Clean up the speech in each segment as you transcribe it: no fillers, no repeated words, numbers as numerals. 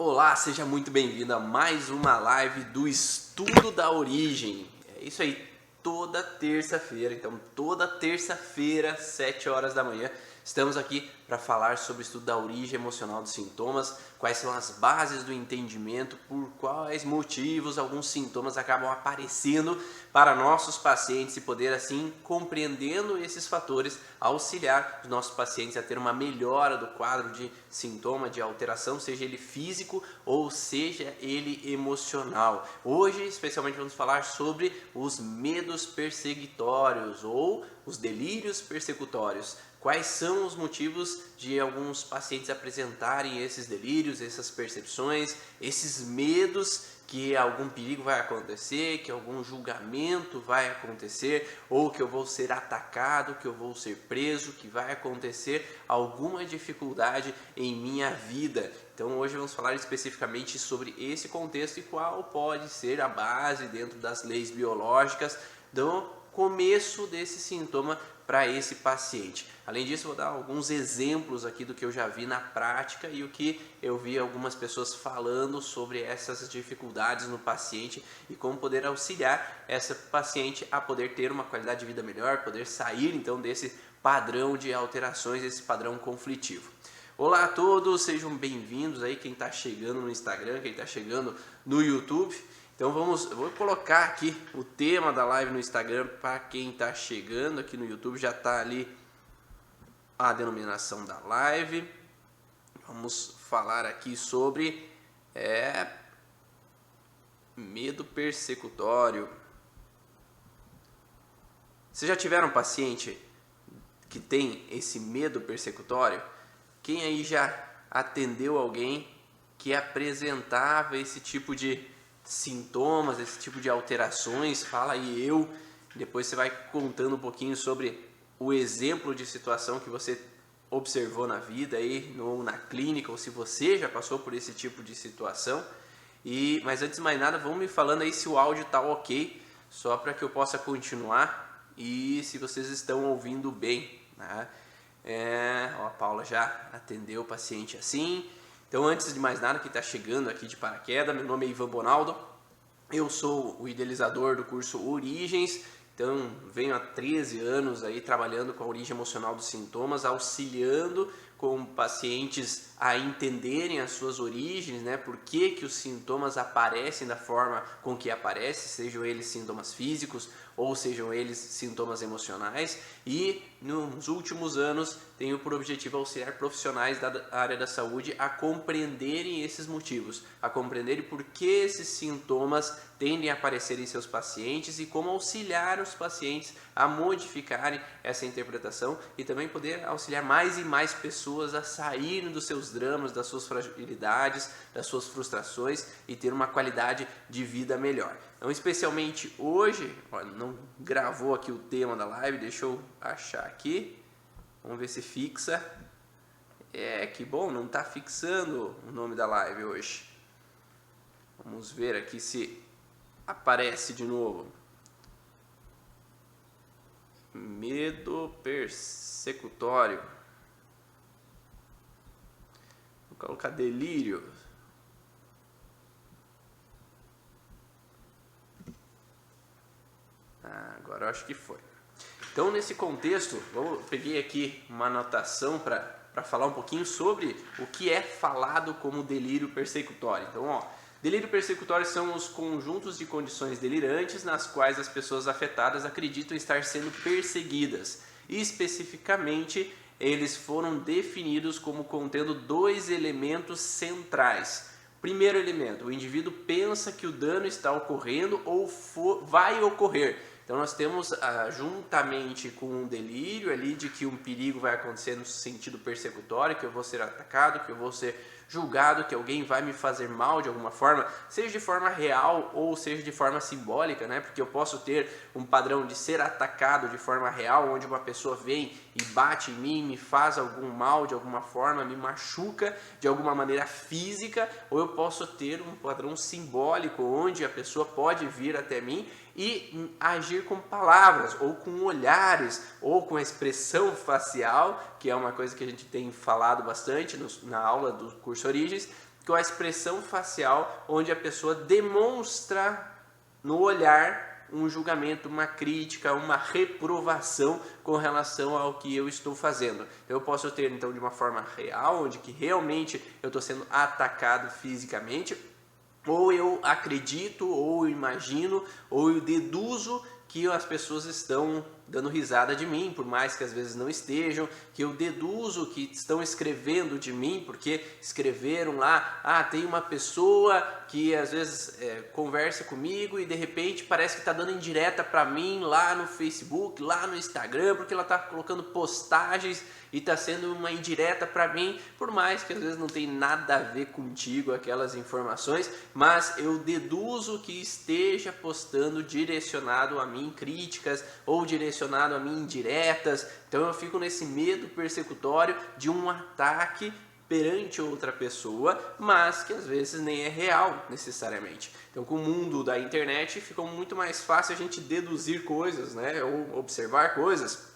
Olá, seja muito bem-vindo a mais uma live do Estudo da Origem. É isso aí, toda terça-feira. Então, toda terça-feira, 7 horas da manhã, estamos aqui para falar sobre o estudo da origem emocional dos sintomas, quais são as bases do entendimento, por quais motivos alguns sintomas acabam aparecendo para nossos pacientes e poder assim, compreendendo esses fatores, auxiliar os nossos pacientes a ter uma melhora do quadro de sintoma, de alteração, seja ele físico ou seja ele emocional. Hoje, especialmente, vamos falar sobre os medos perseguitórios ou os delírios persecutórios. Quais são os motivos de alguns pacientes apresentarem esses delírios, essas percepções, esses medos que algum perigo vai acontecer, que algum julgamento vai acontecer, ou que eu vou ser atacado, que eu vou ser preso, que vai acontecer alguma dificuldade em minha vida. Então hoje vamos falar especificamente sobre esse contexto e qual pode ser a base dentro das leis biológicas do começo desse sintoma para esse paciente. Além disso, vou dar alguns exemplos aqui do que eu já vi na prática e o que eu vi algumas pessoas falando sobre essas dificuldades no paciente e como poder auxiliar essa paciente a poder ter uma qualidade de vida melhor, poder sair então desse padrão de alterações, esse padrão conflitivo. Olá a todos, sejam bem-vindos aí quem está chegando no Instagram, quem está chegando no YouTube. Então eu vou colocar aqui o tema da live no Instagram para quem está chegando aqui no YouTube, já está ali a denominação da live. Vamos falar aqui sobre medo persecutório. Vocês já tiveram um paciente que tem esse medo persecutório? Quem aí já atendeu alguém que apresentava esse tipo de sintomas, esse tipo de alterações? Fala aí eu, depois você vai contando um pouquinho sobre o exemplo de situação que você observou na vida aí, ou na clínica, ou se você já passou por esse tipo de situação. Mas antes de mais nada, vão me falando aí se o áudio está ok, só para que eu possa continuar e se vocês estão ouvindo bem, né? A Paula já atendeu o paciente assim. Então, antes de mais nada, que está chegando aqui de paraquedas, meu nome é Ivan Bonaldo, eu sou o idealizador do curso Origens. Então, venho há 13 anos aí trabalhando com a origem emocional dos sintomas, auxiliando com pacientes a entenderem as suas origens, né? Por que os sintomas aparecem da forma com que aparecem, sejam eles sintomas físicos ou sejam eles sintomas emocionais. E nos últimos anos tenho por objetivo auxiliar profissionais da área da saúde a compreenderem esses motivos, a compreenderem por que esses sintomas tendem a aparecer em seus pacientes e como auxiliar os pacientes a modificarem essa interpretação e também poder auxiliar mais e mais pessoas a saírem dos seus dramas, das suas fragilidades, das suas frustrações e ter uma qualidade de vida melhor. Então, especialmente hoje, não gravou aqui o tema da live, deixa eu achar aqui, vamos ver se fixa. Que bom, não está fixando o nome da live hoje. Vamos ver aqui se aparece de novo. Medo persecutório. Vou colocar delírio. Agora eu acho que foi. Então, nesse contexto, peguei aqui uma anotação para falar um pouquinho sobre o que é falado como delírio persecutório. Então, delírio persecutório são os conjuntos de condições delirantes nas quais as pessoas afetadas acreditam estar sendo perseguidas. E, especificamente, eles foram definidos como contendo dois elementos centrais. Primeiro elemento, o indivíduo pensa que o dano está ocorrendo ou vai ocorrer. Então nós temos, juntamente com um delírio ali de que um perigo vai acontecer no sentido persecutório, que eu vou ser atacado, que eu vou ser julgado, que alguém vai me fazer mal de alguma forma, seja de forma real ou seja de forma simbólica, né? Porque eu posso ter um padrão de ser atacado de forma real, onde uma pessoa vem e bate em mim, me faz algum mal de alguma forma, me machuca de alguma maneira física, ou eu posso ter um padrão simbólico, onde a pessoa pode vir até mim e agir com palavras, ou com olhares, ou com expressão facial, que é uma coisa que a gente tem falado bastante na aula do curso Origens, que é a expressão facial, onde a pessoa demonstra no olhar um julgamento, uma crítica, uma reprovação com relação ao que eu estou fazendo. Eu posso ter então de uma forma real, onde que realmente eu estou sendo atacado fisicamente, ou eu acredito, ou eu imagino, ou eu deduzo que as pessoas estão dando risada de mim, por mais que às vezes não estejam, que eu deduzo que estão escrevendo de mim, porque escreveram lá, tem uma pessoa que às vezes conversa comigo e de repente parece que está dando indireta para mim lá no Facebook, lá no Instagram, porque ela está colocando postagens e está sendo uma indireta para mim, por mais que às vezes não tem nada a ver contigo aquelas informações, mas eu deduzo que esteja postando direcionado a mim críticas ou direcionado a mim indiretas, então eu fico nesse medo persecutório de um ataque perante outra pessoa, mas que às vezes nem é real necessariamente. Então com o mundo da internet fica muito mais fácil a gente deduzir coisas, né, ou observar coisas.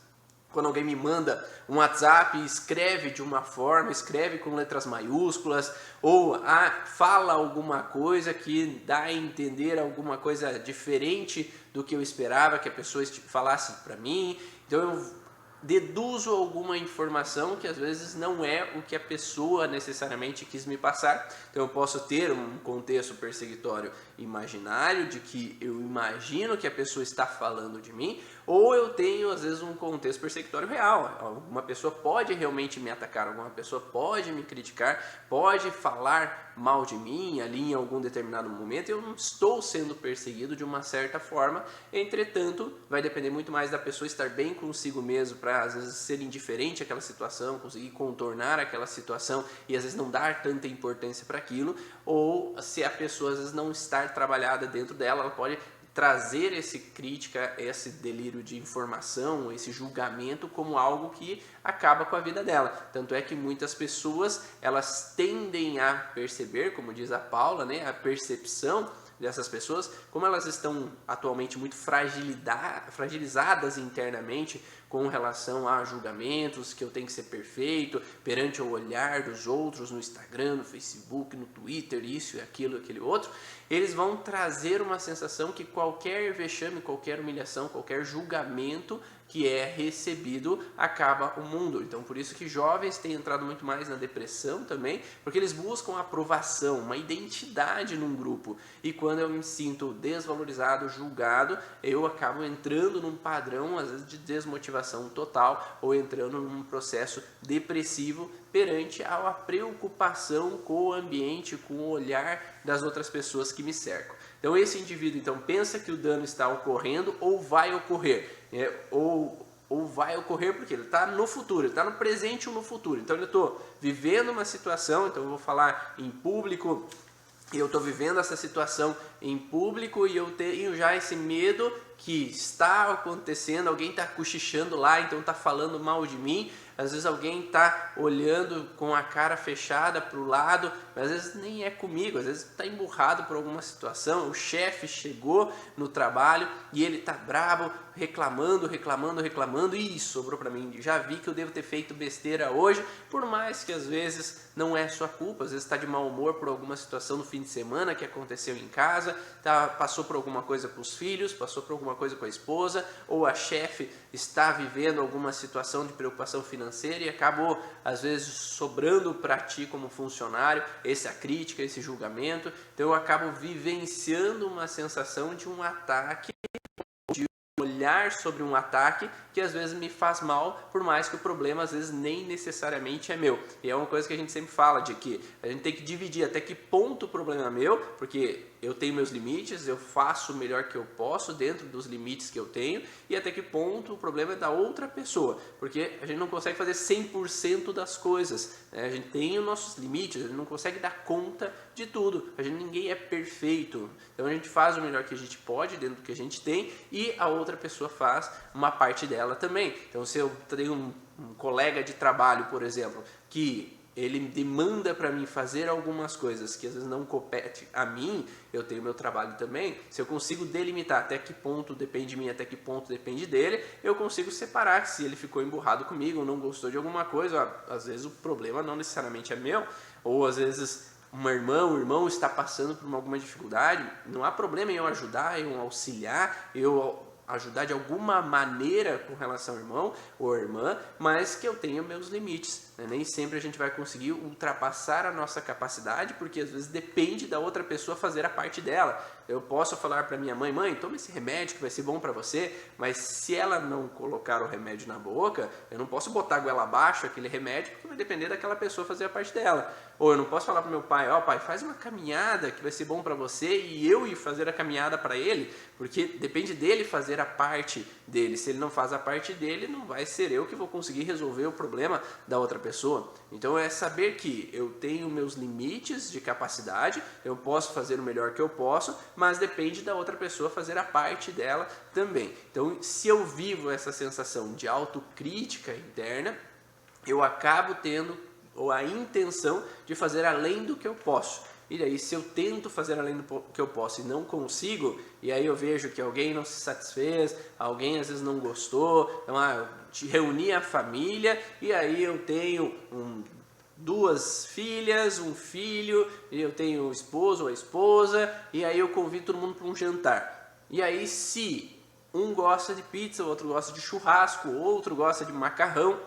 Quando alguém me manda um WhatsApp e escreve de uma forma, escreve com letras maiúsculas, ou fala alguma coisa que dá a entender alguma coisa diferente do que eu esperava que a pessoa falasse para mim, então eu deduzo alguma informação que às vezes não é o que a pessoa necessariamente quis me passar. Então eu posso ter um contexto perseguitório imaginário, de que eu imagino que a pessoa está falando de mim, ou eu tenho às vezes um contexto perseguitório real. Alguma pessoa pode realmente me atacar, alguma pessoa pode me criticar, pode falar mal de mim ali em algum determinado momento, eu não estou sendo perseguido de uma certa forma. Entretanto, vai depender muito mais da pessoa estar bem consigo mesmo para às vezes ser indiferente àquela situação, conseguir contornar aquela situação e às vezes não dar tanta importância para aquilo, ou se a pessoa às vezes não estar trabalhada dentro dela, ela pode trazer esse crítica, esse delírio de informação, esse julgamento como algo que acaba com a vida dela. Tanto é que muitas pessoas, elas tendem a perceber, como diz a Paula, né, a percepção dessas pessoas, como elas estão atualmente muito fragilizadas internamente com relação a julgamentos, que eu tenho que ser perfeito perante o olhar dos outros no Instagram, no Facebook, no Twitter, isso e aquilo, aquele outro, eles vão trazer uma sensação que qualquer vexame, qualquer humilhação, qualquer julgamento que é recebido, acaba o mundo. Então, por isso que jovens têm entrado muito mais na depressão também, porque eles buscam aprovação, uma identidade num grupo. E quando eu me sinto desvalorizado, julgado, eu acabo entrando num padrão, às vezes, de desmotivação total, ou entrando num processo depressivo perante a preocupação com o ambiente, com o olhar das outras pessoas que me cercam. Então esse indivíduo então pensa que o dano está ocorrendo ou vai ocorrer, ou vai ocorrer porque ele está no futuro, ele está no presente ou no futuro. Então eu estou vivendo uma situação, então eu vou falar em público, eu estou vivendo essa situação em público e eu tenho já esse medo que está acontecendo, alguém está cochichando lá, então está falando mal de mim. Às vezes alguém está olhando com a cara fechada para o lado, mas às vezes nem é comigo, às vezes está emburrado por alguma situação, o chefe chegou no trabalho e ele está bravo, reclamando, e sobrou para mim, já vi que eu devo ter feito besteira hoje, por mais que às vezes não é sua culpa, às vezes está de mau humor por alguma situação no fim de semana que aconteceu em casa, passou por alguma coisa com os filhos, passou por alguma coisa com a esposa, ou a chefe está vivendo alguma situação de preocupação financeira e acabou às vezes sobrando para ti como funcionário essa crítica, esse julgamento. Então eu acabo vivenciando uma sensação de um ataque, de olhar sobre um ataque que às vezes me faz mal, por mais que o problema às vezes nem necessariamente é meu. E é uma coisa que a gente sempre fala, de que a gente tem que dividir até que ponto o problema é meu, porque eu tenho meus limites, eu faço o melhor que eu posso dentro dos limites que eu tenho, e até que ponto o problema é da outra pessoa, porque a gente não consegue fazer 100% das coisas, né? A gente tem os nossos limites, a gente não consegue dar conta de tudo, ninguém é perfeito, então a gente faz o melhor que a gente pode dentro do que a gente tem, e a outra pessoa faz uma parte dela também. Então se eu tenho um colega de trabalho, por exemplo, que ele demanda para mim fazer algumas coisas que às vezes não compete a mim, eu tenho meu trabalho também, se eu consigo delimitar até que ponto depende de mim, até que ponto depende dele, eu consigo separar se ele ficou emburrado comigo, não gostou de alguma coisa, às vezes o problema não necessariamente é meu, ou às vezes uma irmã, um irmão está passando por alguma dificuldade, não há problema em eu ajudar, eu auxiliar, eu ajudar de alguma maneira com relação ao irmão ou irmã, mas que eu tenha meus limites, né? Nem sempre a gente vai conseguir ultrapassar a nossa capacidade, porque às vezes depende da outra pessoa fazer a parte dela. Eu posso falar para minha mãe, mãe, toma esse remédio que vai ser bom para você, mas se ela não colocar o remédio na boca, eu não posso botar a goela abaixo aquele remédio, porque vai depender daquela pessoa fazer a parte dela. Ou eu não posso falar para meu pai, ó pai, faz uma caminhada que vai ser bom para você e eu ir fazer a caminhada para ele, porque depende dele fazer a parte dele. Se ele não faz a parte dele, não vai ser eu que vou conseguir resolver o problema da outra pessoa. Então é saber que eu tenho meus limites de capacidade, eu posso fazer o melhor que eu posso, mas depende da outra pessoa fazer a parte dela também. Então, se eu vivo essa sensação de autocrítica interna, eu acabo tendo a intenção de fazer além do que eu posso. E aí, se eu tento fazer além do que eu posso e não consigo, e aí eu vejo que alguém não se satisfez, alguém às vezes não gostou, então eu te reuni a família e aí eu tenho duas filhas, um filho, e eu tenho o esposo ou a esposa, e aí eu convido todo mundo para um jantar. E aí, se um gosta de pizza, o outro gosta de churrasco, outro gosta de macarrão,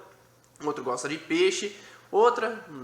outro gosta de peixe,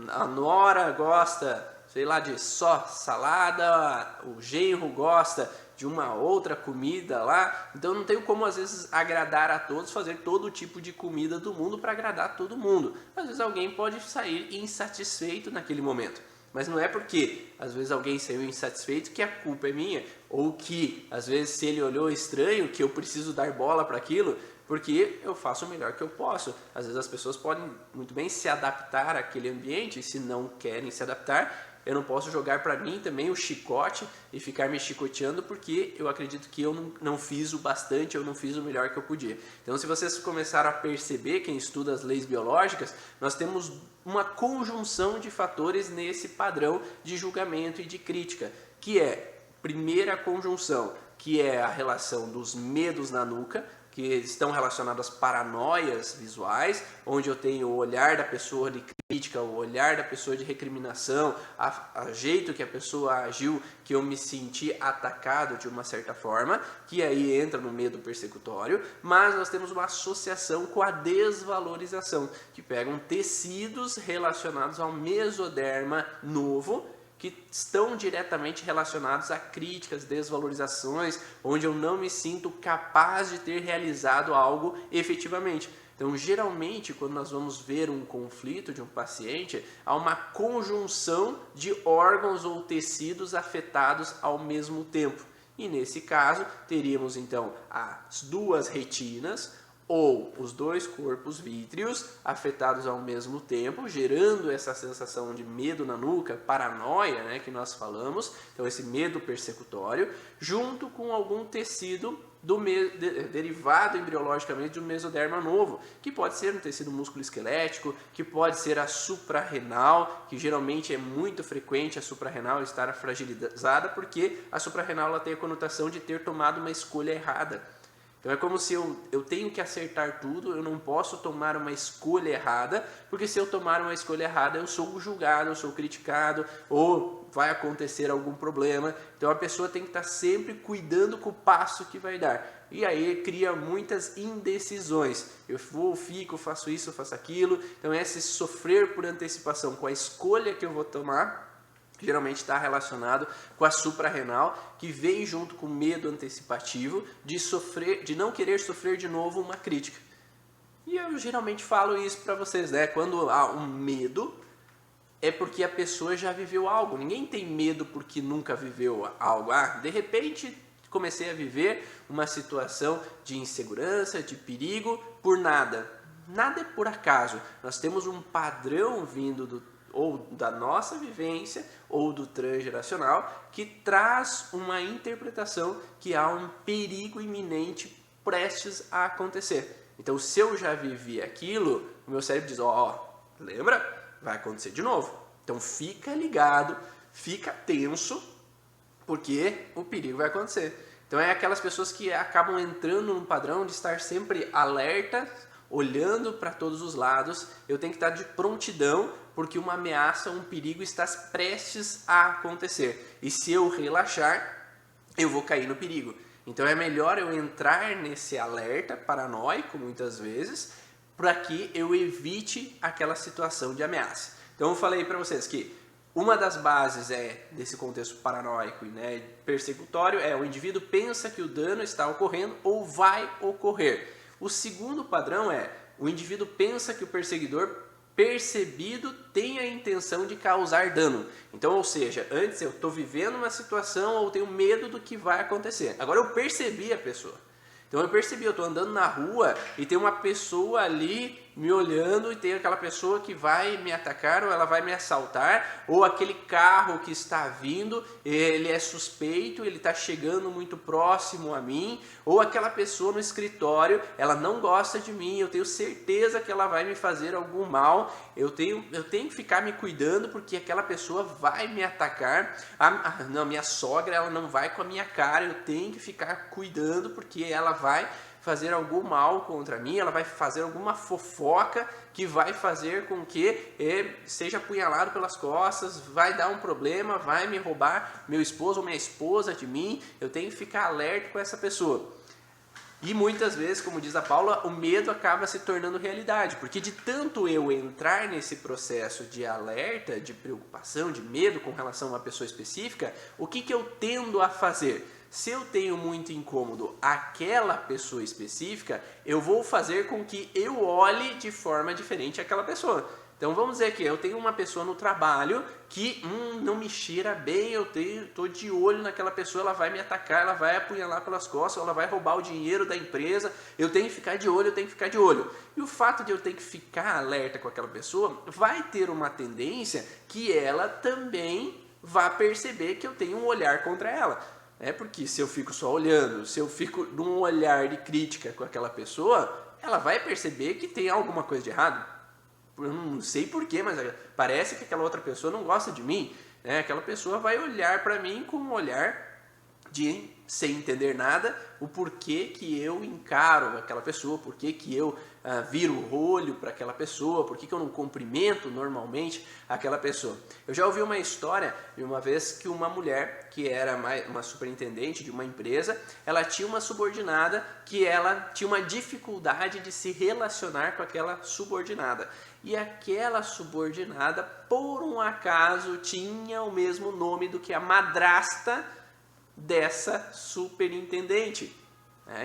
a nora gosta, sei lá, de só salada, o genro gosta de uma outra comida lá, então não tenho como às vezes agradar a todos, fazer todo tipo de comida do mundo para agradar todo mundo. Às vezes alguém pode sair insatisfeito naquele momento, mas não é porque às vezes alguém saiu insatisfeito que a culpa é minha, ou que às vezes se ele olhou estranho que eu preciso dar bola para aquilo, porque eu faço o melhor que eu posso. Às vezes as pessoas podem muito bem se adaptar àquele ambiente, e se não querem se adaptar, eu não posso jogar para mim também o chicote e ficar me chicoteando porque eu acredito que eu não fiz o bastante, eu não fiz o melhor que eu podia. Então, se vocês começaram a perceber, quem estuda as leis biológicas, nós temos uma conjunção de fatores nesse padrão de julgamento e de crítica, que é, primeira conjunção, que é a relação dos medos na nuca, que estão relacionados às paranoias visuais, onde eu tenho o olhar da pessoa de crítica, o olhar da pessoa de recriminação, o jeito que a pessoa agiu, que eu me senti atacado de uma certa forma, que aí entra no medo persecutório, mas nós temos uma associação com a desvalorização, que pegam tecidos relacionados ao mesoderma novo, que estão diretamente relacionados a críticas, desvalorizações, onde eu não me sinto capaz de ter realizado algo efetivamente. Então, geralmente, quando nós vamos ver um conflito de um paciente, há uma conjunção de órgãos ou tecidos afetados ao mesmo tempo. E nesse caso, teríamos então as duas retinas, ou os dois corpos vítreos afetados ao mesmo tempo, gerando essa sensação de medo na nuca, paranoia, né, que nós falamos, então esse medo persecutório, junto com algum tecido derivado embriologicamente do mesoderma novo, que pode ser um tecido músculo-esquelético, que pode ser a suprarrenal, que geralmente é muito frequente a suprarrenal estar fragilizada, porque a suprarrenal ela tem a conotação de ter tomado uma escolha errada. Então é como se eu tenho que acertar tudo, eu não posso tomar uma escolha errada, porque se eu tomar uma escolha errada eu sou julgado, eu sou criticado, ou vai acontecer algum problema. Então a pessoa tem que estar sempre cuidando com o passo que vai dar. E aí cria muitas indecisões. Eu vou, fico, faço isso, faço aquilo. Então esse sofrer por antecipação com a escolha que eu vou tomar, geralmente está relacionado com a suprarrenal, que vem junto com o medo antecipativo de não querer sofrer de novo uma crítica. E eu geralmente falo isso para vocês, né? Quando há um medo, é porque a pessoa já viveu algo. Ninguém tem medo porque nunca viveu algo. De repente comecei a viver uma situação de insegurança, de perigo, por nada. Nada é por acaso. Nós temos um padrão vindo ou da nossa vivência, ou do transgeracional, que traz uma interpretação que há um perigo iminente prestes a acontecer. Então, se eu já vivi aquilo, o meu cérebro diz, lembra? Vai acontecer de novo. Então, fica ligado, fica tenso, porque o perigo vai acontecer. Então, é aquelas pessoas que acabam entrando num padrão de estar sempre alerta olhando para todos os lados, eu tenho que estar de prontidão, porque uma ameaça, um perigo está prestes a acontecer. E se eu relaxar, eu vou cair no perigo. Então é melhor eu entrar nesse alerta paranoico, muitas vezes, para que eu evite aquela situação de ameaça. Então eu falei para vocês que uma das bases desse contexto paranoico, né, persecutório é o indivíduo pensa que o dano está ocorrendo ou vai ocorrer. O segundo padrão é o indivíduo pensa que o perseguidor percebido tem a intenção de causar dano. Então, ou seja, antes eu estou vivendo uma situação ou tenho medo do que vai acontecer. Agora eu percebi a pessoa. Então eu percebi, eu estou andando na rua e tem uma pessoa ali me olhando e tem aquela pessoa que vai me atacar ou ela vai me assaltar, ou aquele carro que está vindo, ele é suspeito, ele está chegando muito próximo a mim, ou aquela pessoa no escritório, ela não gosta de mim, eu tenho certeza que ela vai me fazer algum mal, eu tenho que ficar me cuidando porque aquela pessoa vai me atacar, não, minha sogra ela não vai com a minha cara, eu tenho que ficar cuidando porque ela vai fazer algum mal contra mim, ela vai fazer alguma fofoca que vai fazer com que seja apunhalado pelas costas, vai dar um problema, vai me roubar meu esposo ou minha esposa de mim, eu tenho que ficar alerta com essa pessoa. E muitas vezes, como diz a Paula, o medo acaba se tornando realidade, porque de tanto eu entrar nesse processo de alerta, de preocupação, de medo com relação a uma pessoa específica, o que eu tendo a fazer? Se eu tenho muito incômodo aquela pessoa específica, eu vou fazer com que eu olhe de forma diferente aquela pessoa. Então vamos dizer que eu tenho uma pessoa no trabalho que não me cheira bem, eu estou de olho naquela pessoa, ela vai me atacar, ela vai apunhalar pelas costas, ela vai roubar o dinheiro da empresa, eu tenho que ficar de olho, eu tenho que ficar de olho. E o fato de eu ter que ficar alerta com aquela pessoa vai ter uma tendência que ela também vá perceber que eu tenho um olhar contra ela. Porque se eu fico só olhando, se eu fico num olhar de crítica com aquela pessoa, ela vai perceber que tem alguma coisa de errado. Eu não sei porquê, mas parece que aquela outra pessoa não gosta de mim. Aquela pessoa vai olhar para mim com um olhar de, sem entender nada, o porquê que eu encaro aquela pessoa, porquê que eu viro o olho para aquela pessoa, porquê que eu não cumprimento normalmente aquela pessoa. Eu já ouvi uma história de uma vez que uma mulher, que era uma superintendente de uma empresa, ela tinha uma subordinada que ela tinha uma dificuldade de se relacionar com aquela subordinada. E aquela subordinada, por um acaso, tinha o mesmo nome do que a madrasta dessa superintendente.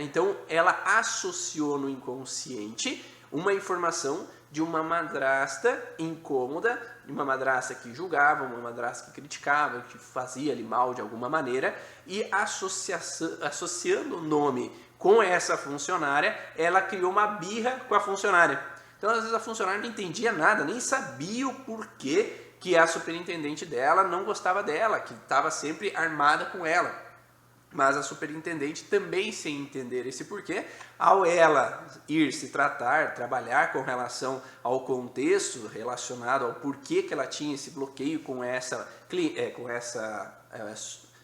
Então ela associou no inconsciente uma informação de uma madrasta incômoda, de uma madrasta que julgava, uma madrasta que criticava, que fazia ali mal de alguma maneira, e associando o nome com essa funcionária, ela criou uma birra com a funcionária. Então às vezes a funcionária não entendia nada, nem sabia o porquê que a superintendente dela não gostava dela, que estava sempre armada com ela. Mas a superintendente também, sem entender esse porquê, ao ela ir se trabalhar com relação ao contexto relacionado ao porquê que ela tinha esse bloqueio com essa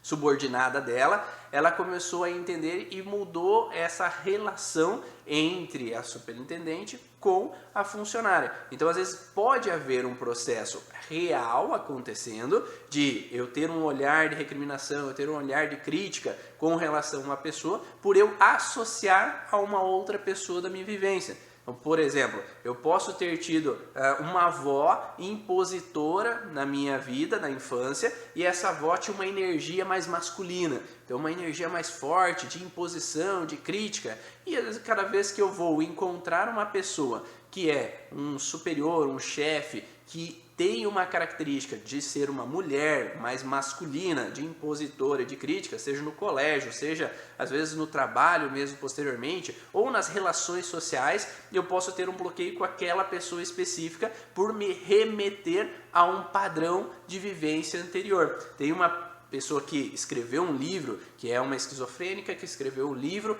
subordinada dela, ela começou a entender e mudou essa relação entre a superintendente com a funcionária. Então, às vezes, pode haver um processo real acontecendo de eu ter um olhar de recriminação, eu ter um olhar de crítica com relação a uma pessoa, por eu associar a uma outra pessoa da minha vivência. Então, por exemplo, eu posso ter tido uma avó impositora na minha vida, na infância, e essa avó tinha uma energia mais masculina, então uma energia mais forte, de imposição, de crítica. E cada vez que eu vou encontrar uma pessoa que é um superior, um chefe, que tem uma característica de ser uma mulher mais masculina, de impositora, de crítica, seja no colégio, seja às vezes no trabalho mesmo posteriormente, ou nas relações sociais, eu posso ter um bloqueio com aquela pessoa específica por me remeter a um padrão de vivência anterior. Tem uma pessoa que escreveu um livro, que é uma esquizofrênica, que escreveu um livro,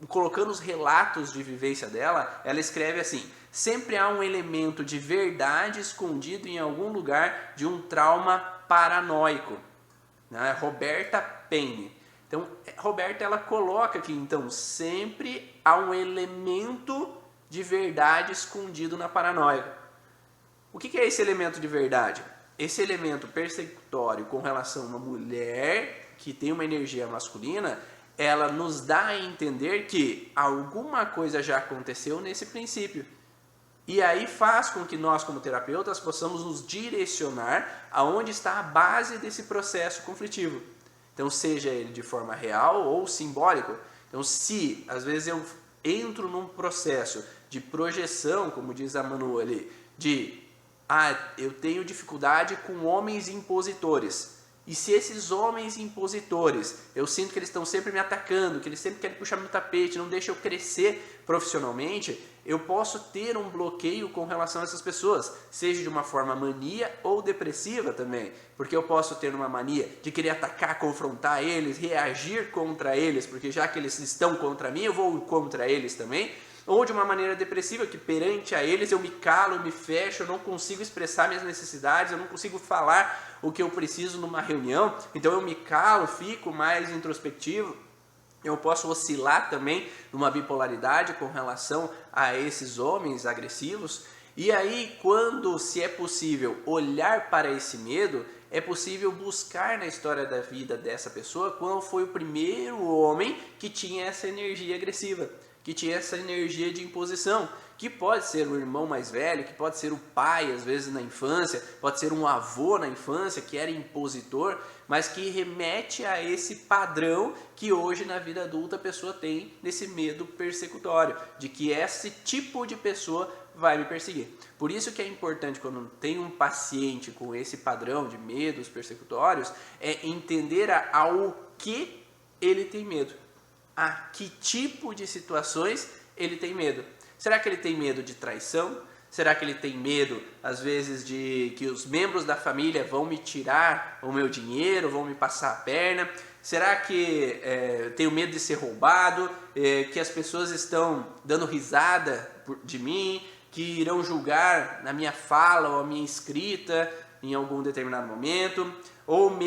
colocando os relatos de vivência dela, ela escreve assim: sempre há um elemento de verdade escondido em algum lugar de um trauma paranoico. Roberta Penny. Então, Roberta ela coloca que então sempre há um elemento de verdade escondido na paranoia. O que é esse elemento de verdade? Esse elemento persecutório com relação a uma mulher que tem uma energia masculina, ela nos dá a entender que alguma coisa já aconteceu nesse princípio. E aí faz com que nós, como terapeutas, possamos nos direcionar aonde está a base desse processo conflitivo. Então, seja ele de forma real ou simbólico. Então, se às vezes eu entro num processo de projeção, como diz a Manu ali, eu tenho dificuldade com homens impositores. E se esses homens impositores, eu sinto que eles estão sempre me atacando, que eles sempre querem puxar meu tapete, não deixam eu crescer profissionalmente, eu posso ter um bloqueio com relação a essas pessoas, seja de uma forma mania ou depressiva também, porque eu posso ter uma mania de querer atacar, confrontar eles, reagir contra eles, porque já que eles estão contra mim, eu vou contra eles também, ou de uma maneira depressiva, que perante a eles eu me calo, eu me fecho, eu não consigo expressar minhas necessidades, eu não consigo falar o que eu preciso numa reunião, então eu me calo, fico mais introspectivo. Eu posso oscilar também numa bipolaridade com relação a esses homens agressivos. E aí, quando, se é possível, olhar para esse medo, é possível buscar na história da vida dessa pessoa qual foi o primeiro homem que tinha essa energia agressiva, que tinha essa energia de imposição, que pode ser o irmão mais velho, que pode ser o pai, às vezes na infância, pode ser um avô na infância que era impositor, mas que remete a esse padrão que hoje na vida adulta a pessoa tem nesse medo persecutório, de que esse tipo de pessoa vai me perseguir. Por isso que é importante, quando tem um paciente com esse padrão de medos persecutórios, é entender ao que ele tem medo, a que tipo de situações ele tem medo. Será que ele tem medo de traição? Será que ele tem medo, às vezes, de que os membros da família vão me tirar o meu dinheiro, vão me passar a perna? Será que tenho medo de ser roubado? Que as pessoas estão dando risada de mim? Que irão julgar na minha fala ou a minha escrita em algum determinado momento? Ou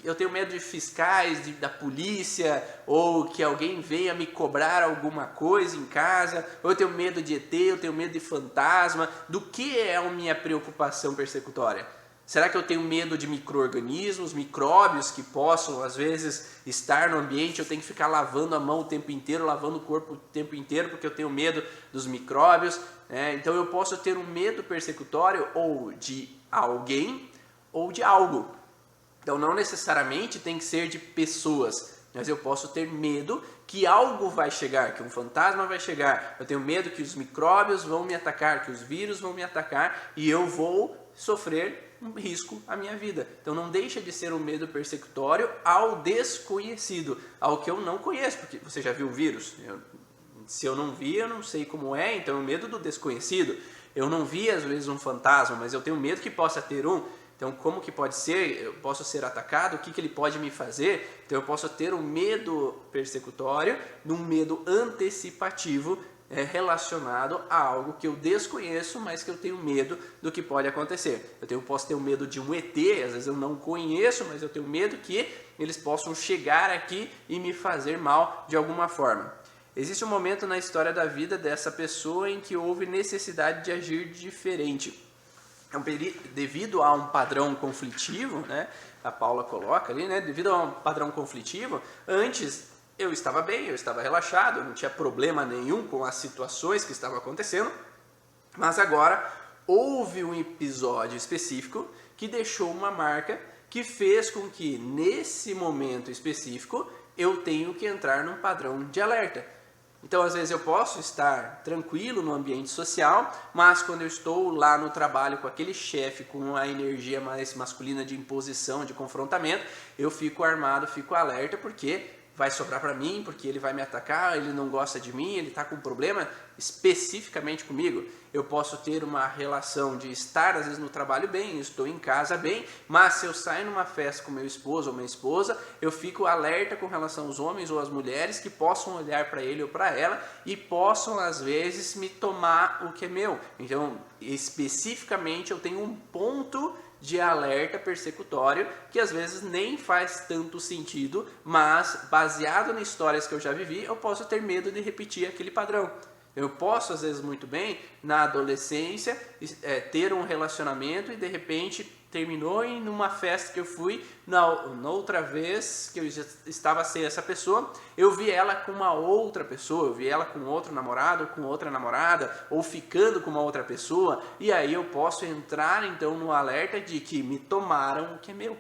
eu tenho medo de fiscais, da polícia, ou que alguém venha me cobrar alguma coisa em casa, ou eu tenho medo de ET, eu tenho medo de fantasma. Do que é a minha preocupação persecutória? Será que eu tenho medo de micro-organismos, micróbios que possam, às vezes, estar no ambiente, eu tenho que ficar lavando a mão o tempo inteiro, lavando o corpo o tempo inteiro, porque eu tenho medo dos micróbios, né? Então eu posso ter um medo persecutório ou de alguém ou de algo. Então não necessariamente tem que ser de pessoas, mas eu posso ter medo que algo vai chegar, que um fantasma vai chegar. Eu tenho medo que os micróbios vão me atacar, que os vírus vão me atacar e eu vou sofrer um risco à minha vida. Então não deixa de ser um medo persecutório ao desconhecido, ao que eu não conheço, porque você já viu o vírus? Se eu não vi, eu não sei como é, então é o medo do desconhecido. Eu não vi às vezes um fantasma, mas eu tenho medo que possa ter um. Então, como que pode ser? Eu posso ser atacado? O que ele pode me fazer? Então, eu posso ter um medo persecutório, um medo antecipativo relacionado a algo que eu desconheço, mas que eu tenho medo do que pode acontecer. Eu posso ter um medo de um ET, às vezes eu não conheço, mas eu tenho medo que eles possam chegar aqui e me fazer mal de alguma forma. Existe um momento na história da vida dessa pessoa em que houve necessidade de agir diferente. Devido a um padrão conflitivo, né, a Paula coloca ali, né, devido a um padrão conflitivo, antes eu estava bem, eu estava relaxado, eu não tinha problema nenhum com as situações que estavam acontecendo, mas agora houve um episódio específico que deixou uma marca que fez com que nesse momento específico eu tenho que entrar num padrão de alerta. Então, às vezes eu posso estar tranquilo no ambiente social, mas quando eu estou lá no trabalho com aquele chefe, com a energia mais masculina de imposição, de confrontamento, eu fico armado, fico alerta, porque vai sobrar para mim, porque ele vai me atacar, ele não gosta de mim, ele está com um problema especificamente comigo. Eu posso ter uma relação de estar, às vezes, no trabalho bem, estou em casa bem, mas se eu saio numa festa com meu esposo ou minha esposa, eu fico alerta com relação aos homens ou às mulheres que possam olhar para ele ou para ela e possam, às vezes, me tomar o que é meu. Então, especificamente, eu tenho um ponto de alerta persecutório que às vezes nem faz tanto sentido, mas baseado em histórias que eu já vivi, eu posso ter medo de repetir aquele padrão. Eu posso, às vezes, muito bem, na adolescência, ter um relacionamento e, de repente, terminou em numa festa que eu fui, na outra vez que eu já estava sem essa pessoa, eu vi ela com uma outra pessoa, eu vi ela com outro namorado, ou com outra namorada, ou ficando com uma outra pessoa, e aí eu posso entrar, então, no alerta de que me tomaram o que é meu.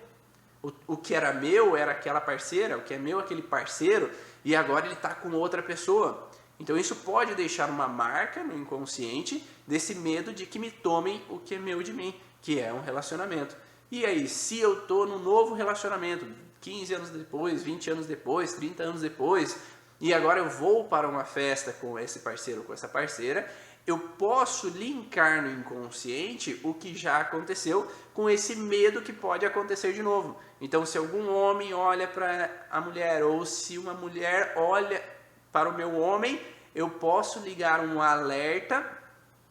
O que era meu era aquela parceira, o que é meu aquele parceiro, e agora ele está com outra pessoa. Então isso pode deixar uma marca no inconsciente desse medo de que me tomem o que é meu de mim, que é um relacionamento. E aí, se eu estou num novo relacionamento, 15 anos depois, 20 anos depois, 30 anos depois, e agora eu vou para uma festa com esse parceiro, com essa parceira, eu posso linkar no inconsciente o que já aconteceu com esse medo que pode acontecer de novo. Então, se algum homem olha para a mulher, ou se uma mulher olha para o meu homem, eu posso ligar um alerta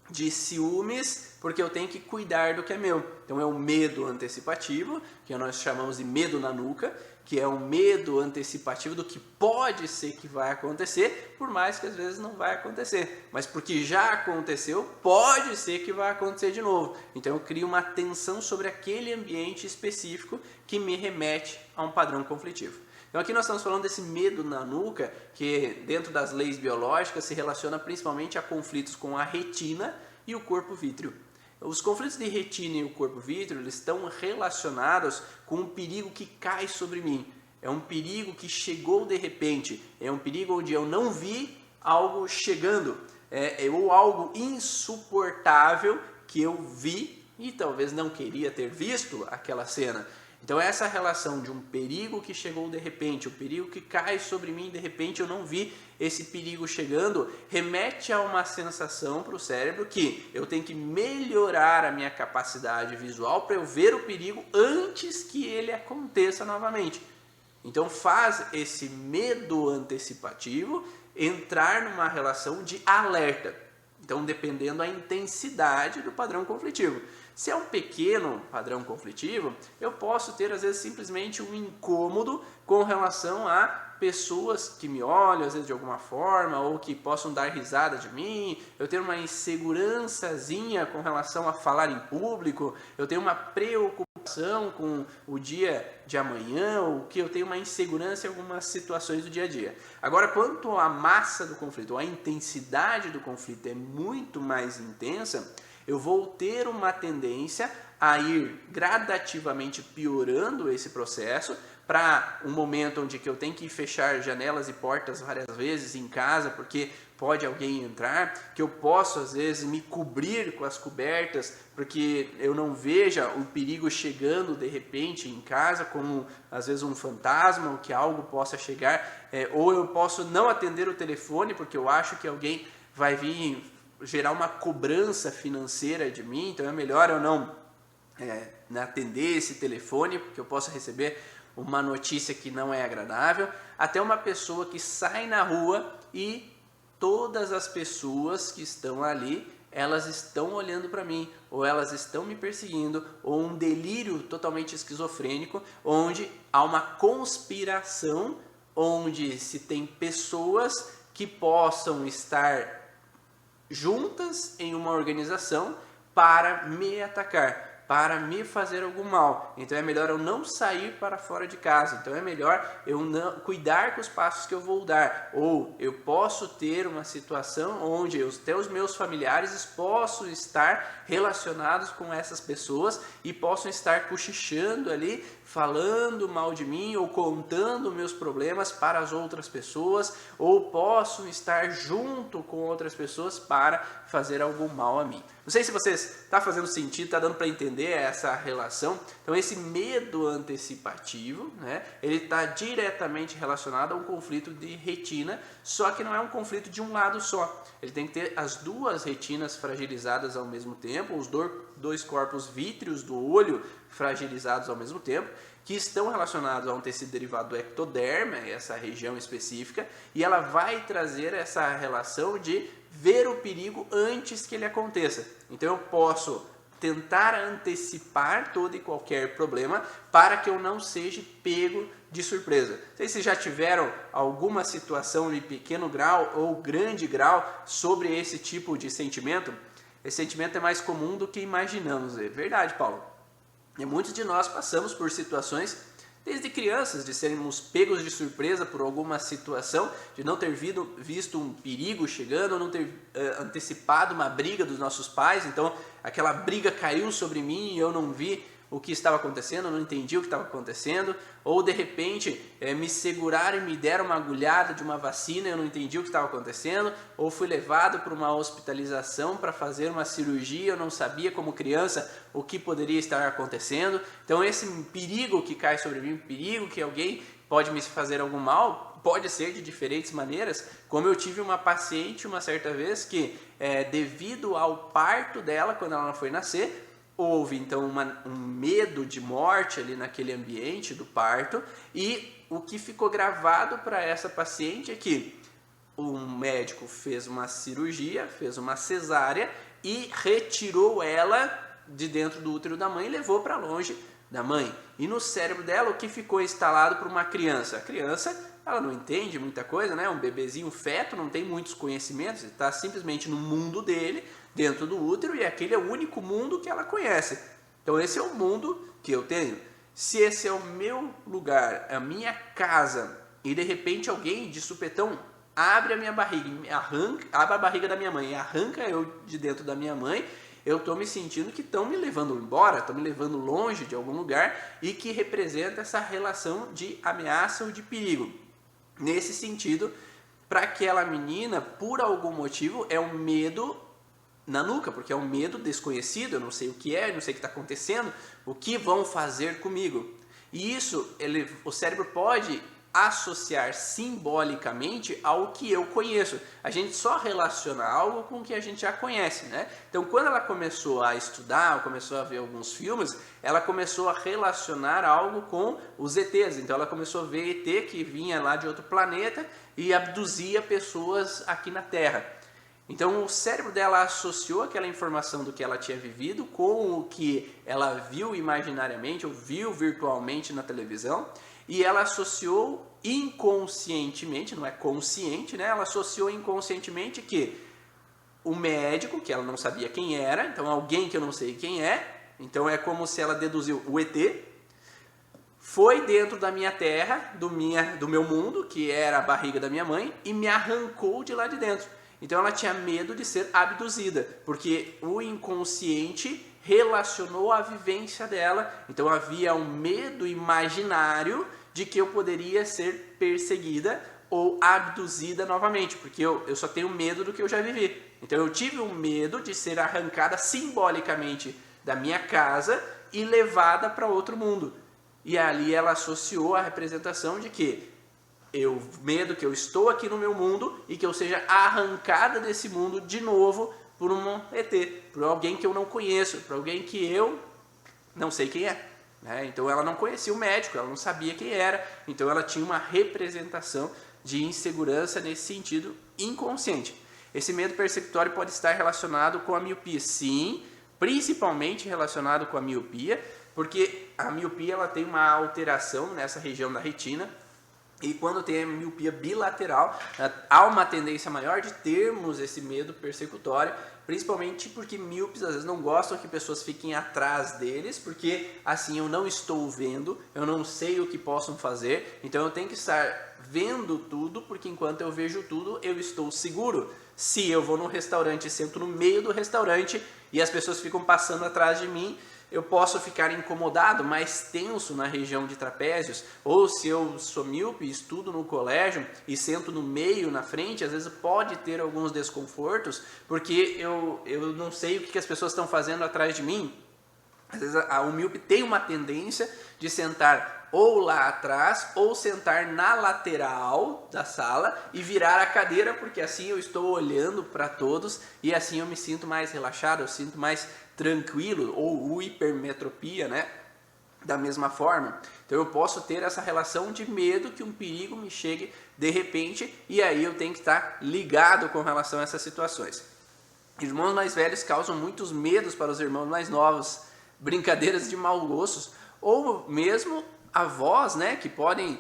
de ciúmes, porque eu tenho que cuidar do que é meu. Então é um medo antecipativo, que nós chamamos de medo na nuca, que é um medo antecipativo do que pode ser que vai acontecer, por mais que às vezes não vai acontecer. Mas porque já aconteceu, pode ser que vai acontecer de novo. Então eu crio uma tensão sobre aquele ambiente específico que me remete a um padrão conflitivo. Então aqui nós estamos falando desse medo na nuca, que dentro das leis biológicas se relaciona principalmente a conflitos com a retina e o corpo vítreo. Os conflitos de retina e o corpo vítreo, eles estão relacionados com um perigo que cai sobre mim. É um perigo que chegou de repente, é um perigo onde eu não vi algo chegando, ou algo insuportável que eu vi e talvez não queria ter visto aquela cena. Então essa relação de um perigo que chegou de repente, um perigo que cai sobre mim de repente eu não vi esse perigo chegando, remete a uma sensação para o cérebro que eu tenho que melhorar a minha capacidade visual para eu ver o perigo antes que ele aconteça novamente. Então faz esse medo antecipativo entrar numa relação de alerta. Então dependendo da intensidade do padrão conflitivo. Se é um pequeno padrão conflitivo, eu posso ter, às vezes, simplesmente um incômodo com relação a pessoas que me olham, às vezes, de alguma forma, ou que possam dar risada de mim. Eu tenho uma insegurançazinha com relação a falar em público. Eu tenho uma preocupação com o dia de amanhã, ou que eu tenho uma insegurança em algumas situações do dia a dia. Agora, quanto à massa do conflito, ou a intensidade do conflito é muito mais intensa, eu vou ter uma tendência a ir gradativamente piorando esse processo para um momento onde que eu tenho que fechar janelas e portas várias vezes em casa, porque pode alguém entrar, que eu posso às vezes me cobrir com as cobertas, porque eu não veja o perigo chegando de repente em casa, como às vezes um fantasma, ou que algo possa chegar, ou eu posso não atender o telefone, porque eu acho que alguém vai vir gerar uma cobrança financeira de mim, então é melhor eu não atender esse telefone, porque eu posso receber uma notícia que não é agradável, até uma pessoa que sai na rua e todas as pessoas que estão ali, elas estão olhando para mim, ou elas estão me perseguindo, ou um delírio totalmente esquizofrênico, onde há uma conspiração, onde se tem pessoas que possam estar juntas em uma organização para me atacar, para me fazer algum mal. Então é melhor eu não sair para fora de casa. Então é melhor eu não cuidar com os passos que eu vou dar. Ou eu posso ter uma situação onde até os meus familiares possam estar relacionados com essas pessoas e possam estar cochichando ali, falando mal de mim ou contando meus problemas para as outras pessoas, ou posso estar junto com outras pessoas para fazer algum mal a mim. Não sei se vocês está fazendo sentido, está dando para entender essa relação. Então esse medo antecipativo, né, ele está diretamente relacionado a um conflito de retina, só que não é um conflito de um lado só. Ele tem que ter as duas retinas fragilizadas ao mesmo tempo, os dois corpos vítreos do olho fragilizados ao mesmo tempo, que estão relacionados a um tecido derivado do ectoderma, essa região específica, e ela vai trazer essa relação de ver o perigo antes que ele aconteça. Então eu posso tentar antecipar todo e qualquer problema para que eu não seja pego de surpresa. Não sei se já tiveram alguma situação de pequeno grau ou grande grau sobre esse tipo de sentimento. Esse sentimento é mais comum do que imaginamos. É verdade, Paulo. E muitos de nós passamos por situações desde crianças, de sermos pegos de surpresa por alguma situação, de não ter visto um perigo chegando, não ter antecipado uma briga dos nossos pais, então aquela briga caiu sobre mim e eu não vi o que estava acontecendo, eu não entendi o que estava acontecendo, ou de repente me seguraram e me deram uma agulhada de uma vacina e eu não entendi o que estava acontecendo, ou fui levado para uma hospitalização para fazer uma cirurgia, eu não sabia como criança o que poderia estar acontecendo. Então esse perigo que cai sobre mim, perigo que alguém pode me fazer algum mal, pode ser de diferentes maneiras, como eu tive uma paciente uma certa vez que devido ao parto dela, quando ela foi nascer, houve então um medo de morte ali naquele ambiente do parto, e o que ficou gravado para essa paciente é que o médico fez uma cirurgia, fez uma cesárea e retirou ela de dentro do útero da mãe e levou para longe da mãe. E no cérebro dela o que ficou instalado para uma criança? A criança, ela não entende muita coisa, né? Um bebezinho, um feto, não tem muitos conhecimentos, ele está simplesmente no mundo dele, dentro do útero, e aquele é o único mundo que ela conhece. Então esse é o mundo que eu tenho. Se esse é o meu lugar, a minha casa, e de repente alguém de supetão abre a minha barriga, abre a barriga da minha mãe e arranca eu de dentro da minha mãe, eu estou me sentindo que estão me levando embora, estão me levando longe de algum lugar, e que representa essa relação de ameaça ou de perigo. Nesse sentido, para aquela menina, por algum motivo, é um medo na nuca, porque é um medo desconhecido, eu não sei o que é, eu não sei o que está acontecendo, o que vão fazer comigo. E isso, o cérebro pode associar simbolicamente ao que eu conheço. A gente só relaciona algo com o que a gente já conhece, né? Então, quando ela começou a estudar, começou a ver alguns filmes, ela começou a relacionar algo com os ETs. Então, ela começou a ver ET que vinha lá de outro planeta e abduzia pessoas aqui na Terra. Então o cérebro dela associou aquela informação do que ela tinha vivido com o que ela viu imaginariamente ou viu virtualmente na televisão, e ela associou inconscientemente, não é consciente, né? Ela associou inconscientemente que o médico, que ela não sabia quem era, então alguém que eu não sei quem é, então é como se ela deduziu o ET, foi dentro da minha terra, do meu mundo, que era a barriga da minha mãe, e me arrancou de lá de dentro. Então ela tinha medo de ser abduzida, porque o inconsciente relacionou a vivência dela. Então havia um medo imaginário de que eu poderia ser perseguida ou abduzida novamente, porque eu só tenho medo do que eu já vivi. Então eu tive um medo de ser arrancada simbolicamente da minha casa e levada para outro mundo. E ali ela associou a representação de que medo que eu estou aqui no meu mundo e que eu seja arrancada desse mundo de novo por um ET, por alguém que eu não conheço, por alguém que eu não sei quem é. Né? Então ela não conhecia o médico, ela não sabia quem era, então ela tinha uma representação de insegurança nesse sentido inconsciente. Esse medo persecutório pode estar relacionado com a miopia, sim, principalmente relacionado com a miopia, porque a miopia ela tem uma alteração nessa região da retina. E quando tem a miopia bilateral, há uma tendência maior de termos esse medo persecutório, principalmente porque míopes às vezes não gostam que pessoas fiquem atrás deles, porque assim eu não estou vendo, eu não sei o que possam fazer, então eu tenho que estar vendo tudo, porque enquanto eu vejo tudo, eu estou seguro. Se eu vou num restaurante e sento no meio do restaurante e as pessoas ficam passando atrás de mim, eu posso ficar incomodado, mais tenso na região de trapézios, ou se eu sou míope e estudo no colégio e sento no meio, na frente, às vezes pode ter alguns desconfortos, porque eu não sei o que as pessoas estão fazendo atrás de mim. Às vezes o míope tem uma tendência de sentar ou lá atrás, ou sentar na lateral da sala e virar a cadeira, porque assim eu estou olhando para todos e assim eu me sinto mais relaxado, eu sinto mais tranquilo, ou hipermetropia, né? Da mesma forma. Então eu posso ter essa relação de medo que um perigo me chegue de repente, e aí eu tenho que estar ligado com relação a essas situações. Irmãos mais velhos causam muitos medos para os irmãos mais novos, brincadeiras de mau gosto, ou mesmo avós, né, que podem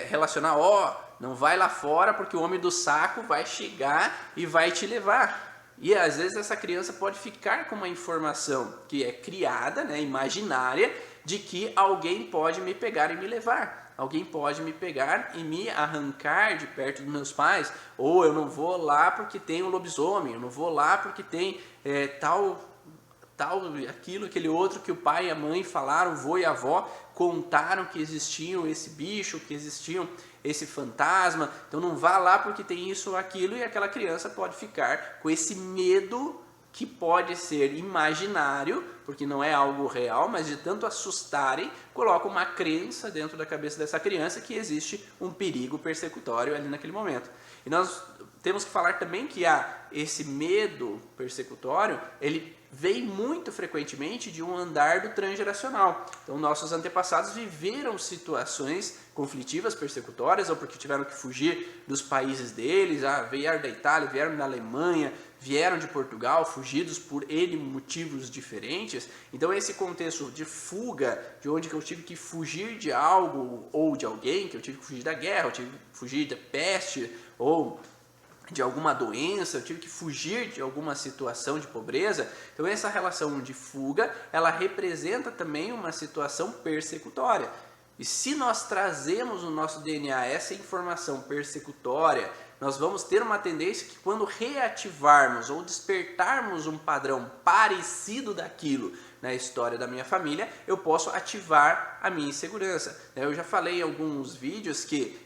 relacionar, ó, não vai lá fora porque o homem do saco vai chegar e vai te levar. E às vezes essa criança pode ficar com uma informação que é criada, né, imaginária, de que alguém pode me pegar e me levar. Alguém pode me pegar e me arrancar de perto dos meus pais. Ou eu não vou lá porque tem um lobisomem, eu não vou lá porque tem tal, aquele outro que o pai e a mãe falaram, o vô e a avó contaram que existiam esse bicho, que existiam esse fantasma. Então não vá lá porque tem isso ou aquilo, e aquela criança pode ficar com esse medo que pode ser imaginário, porque não é algo real, mas de tanto assustarem, coloca uma crença dentro da cabeça dessa criança que existe um perigo persecutório ali naquele momento. E nós temos que falar também que esse medo persecutório, ele vem muito frequentemente de um andar do transgeracional. Então nossos antepassados viveram situações conflitivas, persecutórias, ou porque tiveram que fugir dos países deles, vieram da Itália, vieram da Alemanha, vieram de Portugal, fugidos por N motivos diferentes. Então esse contexto de fuga, de onde que eu tive que fugir de algo ou de alguém, que eu tive que fugir da guerra, eu tive que fugir da peste ou de alguma doença, eu tive que fugir de alguma situação de pobreza. Então essa relação de fuga, ela representa também uma situação persecutória. E se nós trazemos no nosso DNA essa informação persecutória, nós vamos ter uma tendência que quando reativarmos ou despertarmos um padrão parecido daquilo na história da minha família, eu posso ativar a minha insegurança. Eu já falei em alguns vídeos que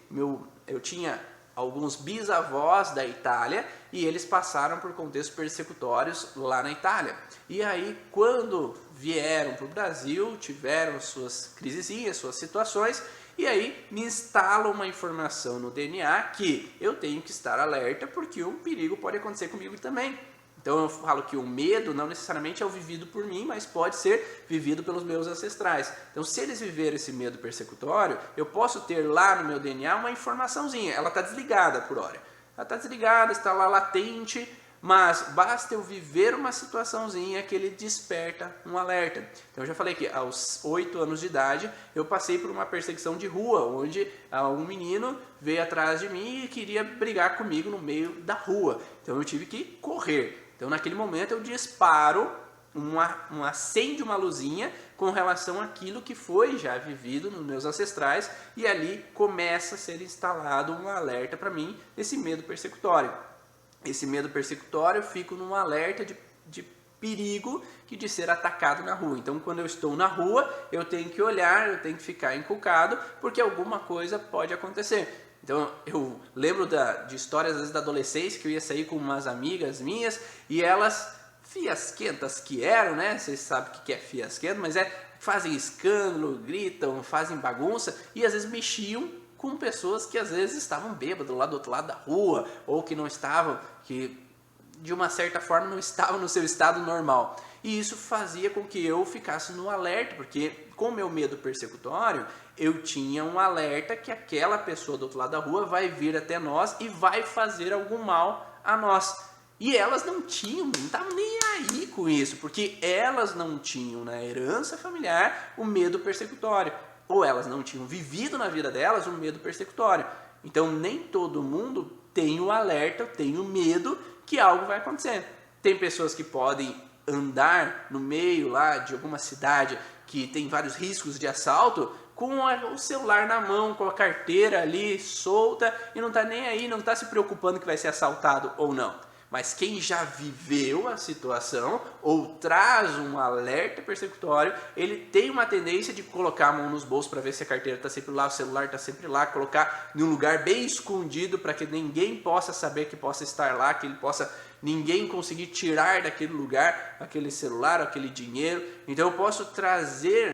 eu tinha alguns bisavós da Itália e eles passaram por contextos persecutórios lá na Itália. E aí, quando vieram para o Brasil, tiveram suas crisezinhas, suas situações, e aí me instala uma informação no DNA que eu tenho que estar alerta porque um perigo pode acontecer comigo também. Então eu falo que o medo não necessariamente é o vivido por mim, mas pode ser vivido pelos meus ancestrais. Então se eles viveram esse medo persecutório, eu posso ter lá no meu DNA uma informaçãozinha. Ela está desligada por hora. Ela está desligada, está lá latente, mas basta eu viver uma situaçãozinha que ele desperta um alerta. Então eu já falei que aos 8 anos de idade eu passei por uma perseguição de rua, onde um menino veio atrás de mim e queria brigar comigo no meio da rua. Então eu tive que correr. Então naquele momento eu disparo, acende uma luzinha com relação àquilo que foi já vivido nos meus ancestrais, e ali começa a ser instalado um alerta para mim desse medo persecutório. Esse medo persecutório, eu fico num alerta de perigo de ser atacado na rua. Então quando eu estou na rua, eu tenho que olhar, eu tenho que ficar encucado, porque alguma coisa pode acontecer. Então eu lembro de histórias às vezes da adolescência, que eu ia sair com umas amigas minhas e elas, fiasquentas que eram, né? Vocês sabem o que é fiasquento, mas fazem escândalo, gritam, fazem bagunça e às vezes mexiam com pessoas que às vezes estavam bêbadas lá do outro lado da rua, ou que não estavam, que de uma certa forma não estavam no seu estado normal. E isso fazia com que eu ficasse no alerta, porque com o meu medo persecutório, eu tinha um alerta que aquela pessoa do outro lado da rua vai vir até nós e vai fazer algum mal a nós. E elas não estavam nem aí com isso, porque elas não tinham na herança familiar o medo persecutório, ou elas não tinham vivido na vida delas o medo persecutório. Então nem todo mundo tem o alerta, tem o medo que algo vai acontecer. Tem pessoas que podem andar no meio lá de alguma cidade que tem vários riscos de assalto, com o celular na mão, com a carteira ali solta e não está nem aí, não está se preocupando que vai ser assaltado ou não. Mas quem já viveu a situação ou traz um alerta persecutório, ele tem uma tendência de colocar a mão nos bolsos para ver se a carteira está sempre lá, o celular está sempre lá, colocar em um lugar bem escondido para que ninguém possa saber que possa estar lá, que ele possa ninguém conseguir tirar daquele lugar aquele celular, aquele dinheiro. Então eu posso trazer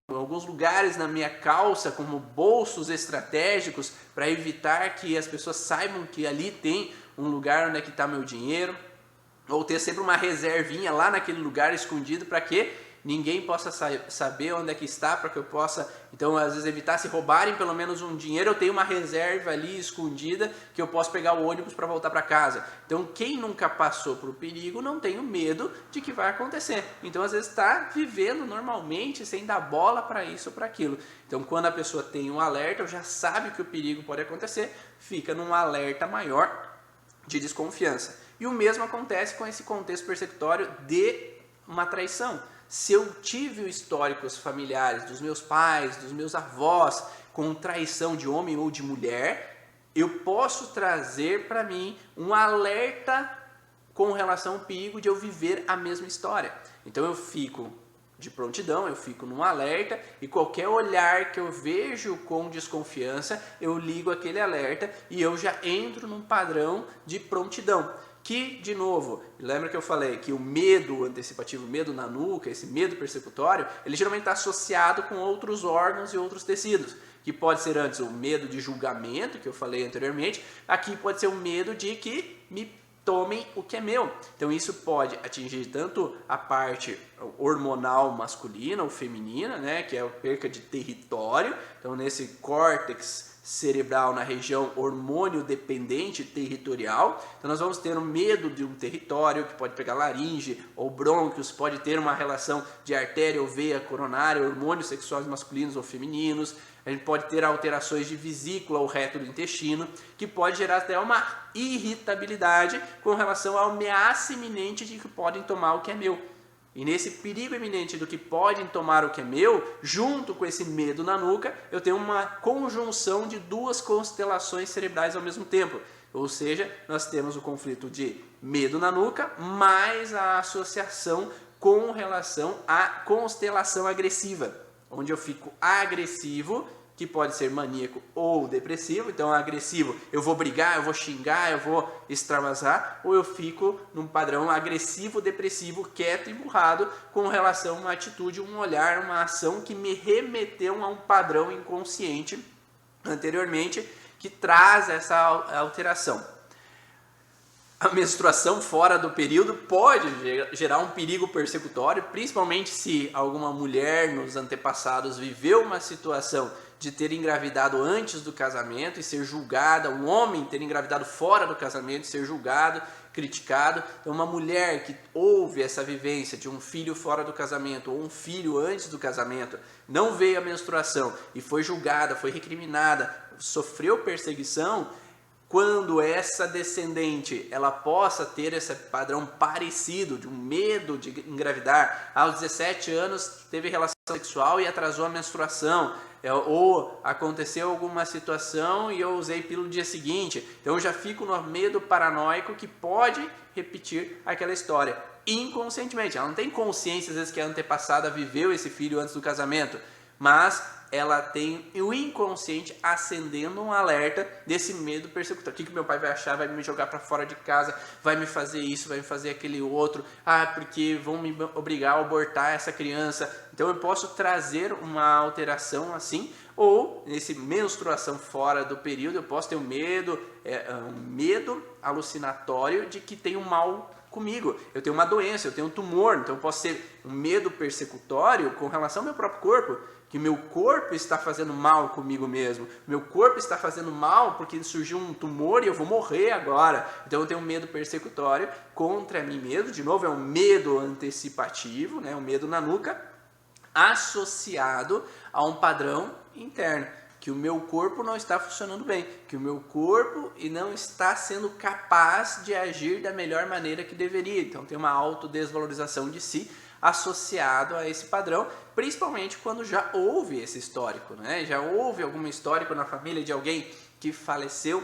alguns lugares na minha calça como bolsos estratégicos para evitar que as pessoas saibam que ali tem um lugar onde é que está meu dinheiro, ou ter sempre uma reservinha lá naquele lugar escondido para quê? ninguém possa saber onde é que está, para que eu possa, então, às vezes, evitar se roubarem pelo menos um dinheiro, eu tenho uma reserva ali escondida que eu posso pegar o ônibus para voltar para casa. Então, quem nunca passou por perigo não tem o medo de que vai acontecer. Então, às vezes, está vivendo normalmente sem dar bola para isso ou para aquilo. Então, quando a pessoa tem um alerta, já sabe que o perigo pode acontecer, fica num alerta maior de desconfiança. E o mesmo acontece com esse contexto persecutório de uma traição. Se eu tive históricos familiares dos meus pais, dos meus avós, com traição de homem ou de mulher, eu posso trazer para mim um alerta com relação ao perigo de eu viver a mesma história. Então eu fico de prontidão, eu fico num alerta e qualquer olhar que eu vejo com desconfiança, eu ligo aquele alerta e eu já entro num padrão de prontidão. Que, de novo, lembra que eu falei que o medo antecipativo, o medo na nuca, esse medo persecutório, ele geralmente está associado com outros órgãos e outros tecidos. Que pode ser antes o medo de julgamento, que eu falei anteriormente, aqui pode ser o medo de que me tomem o que é meu. Então isso pode atingir tanto a parte hormonal masculina ou feminina, né, que é a perca de território. Então nesse córtex cerebral na região hormônio dependente territorial. Então nós vamos ter um medo de um território que pode pegar laringe ou brônquios, pode ter uma relação de artéria ou veia coronária, hormônios sexuais masculinos ou femininos. A gente pode ter alterações de vesícula ou reto do intestino, que pode gerar até uma irritabilidade com relação à ameaça iminente de que podem tomar o que é meu. E nesse perigo iminente do que podem tomar o que é meu, junto com esse medo na nuca, eu tenho uma conjunção de duas constelações cerebrais ao mesmo tempo. Ou seja, nós temos o conflito de medo na nuca, mais a associação com relação à constelação agressiva, onde eu fico agressivo, que pode ser maníaco ou depressivo. Então agressivo, eu vou brigar, eu vou xingar, eu vou extravasar, ou eu fico num padrão agressivo, depressivo, quieto e emburrado, com relação a uma atitude, um olhar, uma ação que me remeteu a um padrão inconsciente anteriormente, que traz essa alteração. A menstruação fora do período pode gerar um perigo persecutório, principalmente se alguma mulher nos antepassados viveu uma situação de ter engravidado antes do casamento e ser julgada, um homem ter engravidado fora do casamento e ser julgado, criticado. Então uma mulher que houve essa vivência de um filho fora do casamento ou um filho antes do casamento, não veio a menstruação e foi julgada, foi recriminada, sofreu perseguição, quando essa descendente ela possa ter esse padrão parecido de um medo de engravidar, aos 17 anos teve relação sexual e atrasou a menstruação, ou aconteceu alguma situação e eu usei pílula no dia seguinte, então eu já fico no medo paranoico que pode repetir aquela história inconscientemente. Ela não tem consciência às vezes que a antepassada viveu esse filho antes do casamento, mas ela tem o inconsciente acendendo um alerta desse medo persecutório. O que meu pai vai achar? Vai me jogar para fora de casa, vai me fazer isso, vai me fazer aquele outro, porque vão me obrigar a abortar essa criança. Então eu posso trazer uma alteração assim, ou nesse menstruação fora do período, eu posso ter um medo alucinatório de que tem um mal comigo, eu tenho uma doença, eu tenho um tumor, então eu posso ter um medo persecutório com relação ao meu próprio corpo, que meu corpo está fazendo mal comigo mesmo, meu corpo está fazendo mal porque surgiu um tumor e eu vou morrer agora, então eu tenho um medo persecutório contra mim mesmo. De novo, é um medo antecipativo, né? Um medo na nuca, associado a um padrão interno, que o meu corpo não está funcionando bem, que o meu corpo não está sendo capaz de agir da melhor maneira que deveria. Então tem uma autodesvalorização de si associado a esse padrão, principalmente quando já houve esse histórico, né? Já houve algum histórico na família de alguém que faleceu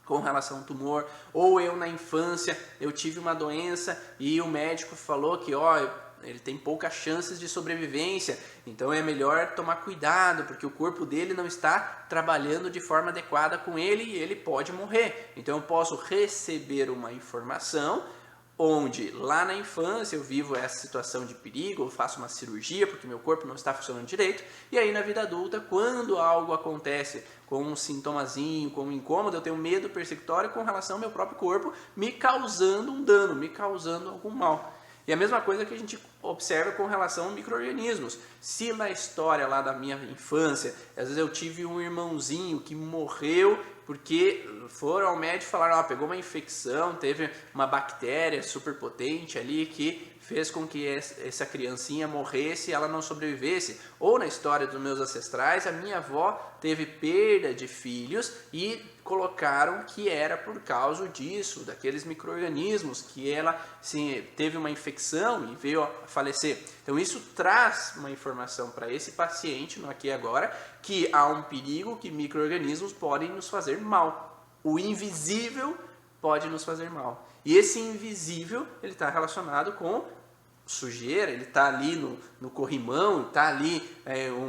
com relação ao tumor, ou eu na infância, eu tive uma doença e o médico falou que ele tem poucas chances de sobrevivência, então é melhor tomar cuidado, porque o corpo dele não está trabalhando de forma adequada com ele e ele pode morrer. Então eu posso receber uma informação onde lá na infância eu vivo essa situação de perigo, eu faço uma cirurgia porque meu corpo não está funcionando direito, e aí na vida adulta, quando algo acontece com um sintomazinho, com um incômodo, eu tenho medo persecutório com relação ao meu próprio corpo, me causando um dano, me causando algum mal. E a mesma coisa que a gente observa com relação a micro-organismos. Se na história lá da minha infância, às vezes eu tive um irmãozinho que morreu porque foram ao médico e falaram, pegou uma infecção, teve uma bactéria super potente ali que fez com que essa criancinha morresse e ela não sobrevivesse. Ou na história dos meus ancestrais, a minha avó teve perda de filhos e colocaram que era por causa disso, daqueles micro-organismos, que ela teve uma infecção e veio a falecer. Então isso traz uma informação para esse paciente, no aqui e agora, que há um perigo que micro-organismos podem nos fazer mal. O invisível pode nos fazer mal. E esse invisível, ele está relacionado com sujeira, ele está ali no corrimão, está ali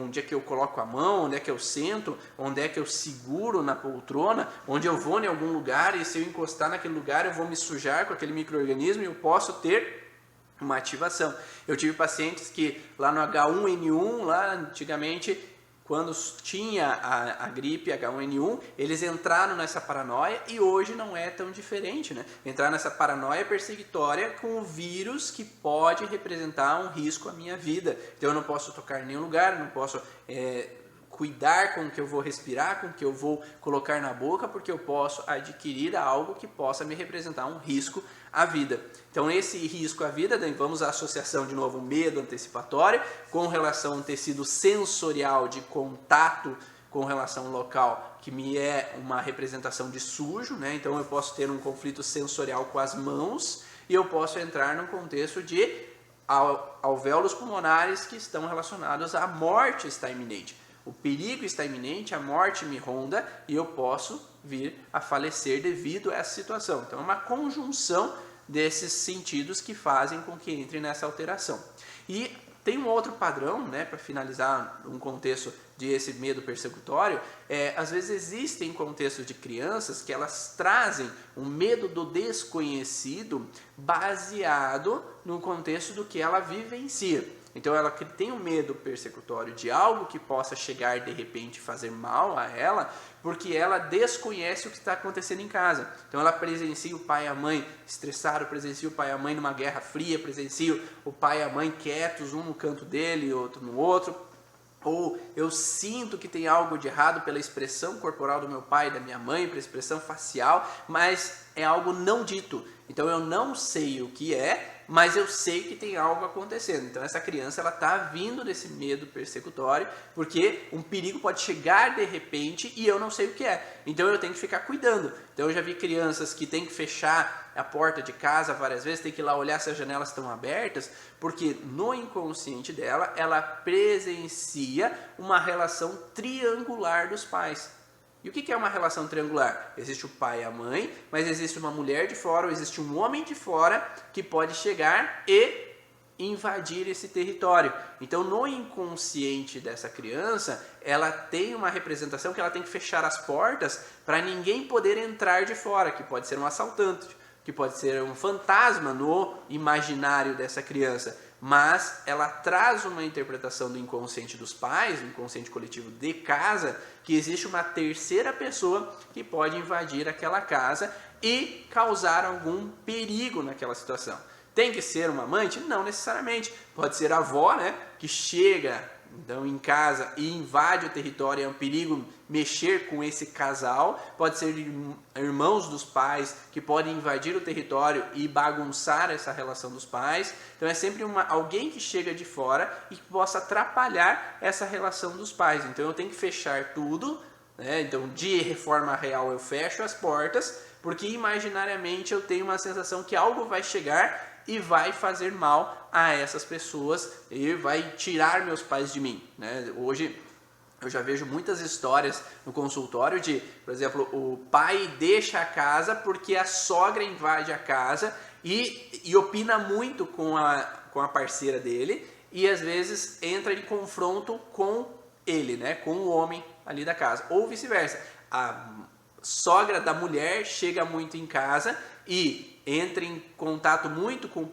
onde é que eu coloco a mão, onde é que eu sento, onde é que eu seguro na poltrona, onde eu vou em algum lugar e se eu encostar naquele lugar eu vou me sujar com aquele micro-organismo e eu posso ter uma ativação. Eu tive pacientes que lá no H1N1, lá antigamente, quando tinha a gripe H1N1, eles entraram nessa paranoia e hoje não é tão diferente, né? Entrar nessa paranoia perseguitória com o vírus que pode representar um risco à minha vida. Então eu não posso tocar em nenhum lugar, não posso cuidar com o que eu vou respirar, com o que eu vou colocar na boca, porque eu posso adquirir algo que possa me representar um risco à vida. Então esse risco à vida, daí vamos à associação de novo, medo antecipatório, com relação a um tecido sensorial de contato com relação ao local, que me é uma representação de sujo, né? Então eu posso ter um conflito sensorial com as mãos e eu posso entrar num contexto de alvéolos pulmonares que estão relacionados à morte está iminente. O perigo está iminente, a morte me ronda e eu posso vir a falecer devido a essa situação. Então é uma conjunção desses sentidos que fazem com que entre nessa alteração. E tem um outro padrão, né, para finalizar um contexto de esse medo persecutório, às vezes existem contextos de crianças que elas trazem um medo do desconhecido baseado no contexto do que ela vivencia. Então ela tem um medo persecutório de algo que possa chegar de repente fazer mal a ela, porque ela desconhece o que está acontecendo em casa. Então ela presencia o pai e a mãe estressados, presencia o pai e a mãe numa guerra fria, presencia o pai e a mãe quietos, um no canto dele e outro no outro. Ou eu sinto que tem algo de errado pela expressão corporal do meu pai e da minha mãe, pela expressão facial, mas é algo não dito. Então eu não sei o que é, mas eu sei que tem algo acontecendo. Então essa criança ela está vindo desse medo persecutório, porque um perigo pode chegar de repente e eu não sei o que é. Então eu tenho que ficar cuidando. Então eu já vi crianças que têm que fechar a porta de casa várias vezes, tem que ir lá olhar se as janelas estão abertas, porque no inconsciente dela, ela presencia uma relação triangular dos pais. E o que é uma relação triangular? Existe o pai e a mãe, mas existe uma mulher de fora, ou existe um homem de fora que pode chegar e invadir esse território. Então, no inconsciente dessa criança, ela tem uma representação que ela tem que fechar as portas para ninguém poder entrar de fora, que pode ser um assaltante, que pode ser um fantasma no imaginário dessa criança. Mas ela traz uma interpretação do inconsciente dos pais, do inconsciente coletivo de casa, que existe uma terceira pessoa que pode invadir aquela casa e causar algum perigo naquela situação. Tem que ser uma amante? Não necessariamente. Pode ser a avó, né, que chega então, em casa e invade o território, é um perigo mexer com esse casal. Pode ser irmãos dos pais que podem invadir o território e bagunçar essa relação dos pais. Então é sempre alguém que chega de fora e que possa atrapalhar essa relação dos pais. Então eu tenho que fechar tudo, né? Então de reforma real eu fecho as portas, porque imaginariamente eu tenho uma sensação que algo vai chegar e vai fazer mal a essas pessoas e vai tirar meus pais de mim, né? Hoje eu já vejo muitas histórias no consultório de, por exemplo, o pai deixa a casa porque a sogra invade a casa e opina muito com a parceira dele e às vezes entra em confronto com ele, né? Com o homem ali da casa, ou vice-versa. A sogra da mulher chega muito em casa e entra em contato muito com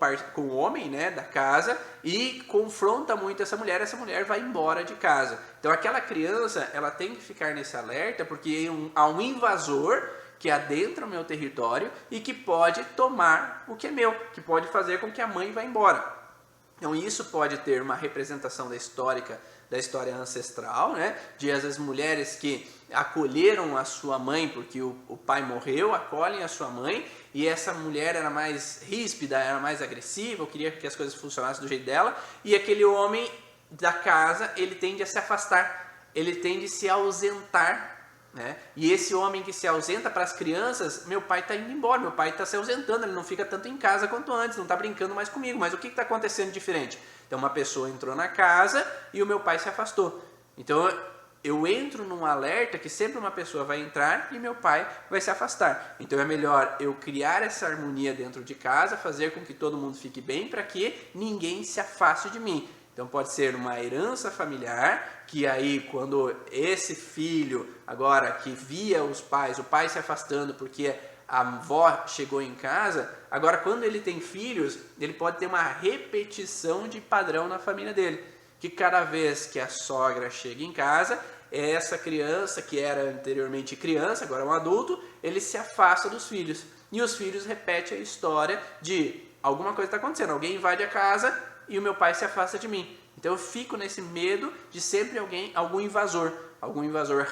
o homem, né, da casa e confronta muito essa mulher vai embora de casa. Então aquela criança, ela tem que ficar nesse alerta porque há um invasor que adentra o meu território e que pode tomar o que é meu, que pode fazer com que a mãe vá embora. Então isso pode ter uma representação da história ancestral, né? De às vezes mulheres que acolheram a sua mãe porque o pai morreu, acolhem a sua mãe, e essa mulher era mais ríspida, era mais agressiva, queria que as coisas funcionassem do jeito dela, e aquele homem da casa, ele tende a se afastar, ele tende a se ausentar, né? E esse homem que se ausenta, para as crianças, meu pai está indo embora, meu pai está se ausentando, ele não fica tanto em casa quanto antes, não está brincando mais comigo, mas o que está acontecendo diferente? Então uma pessoa entrou na casa e o meu pai se afastou. Então eu entro num alerta que sempre uma pessoa vai entrar e meu pai vai se afastar. Então é melhor eu criar essa harmonia dentro de casa, fazer com que todo mundo fique bem, para que ninguém se afaste de mim. Então pode ser uma herança familiar, que aí quando esse filho, agora que via o pai se afastando porque a avó chegou em casa, agora quando ele tem filhos, ele pode ter uma repetição de padrão na família dele. Que cada vez que a sogra chega em casa, essa criança, que era anteriormente criança, agora é um adulto, ele se afasta dos filhos. E os filhos repetem a história de alguma coisa está acontecendo, alguém invade a casa e o meu pai se afasta de mim. Então eu fico nesse medo de sempre algum invasor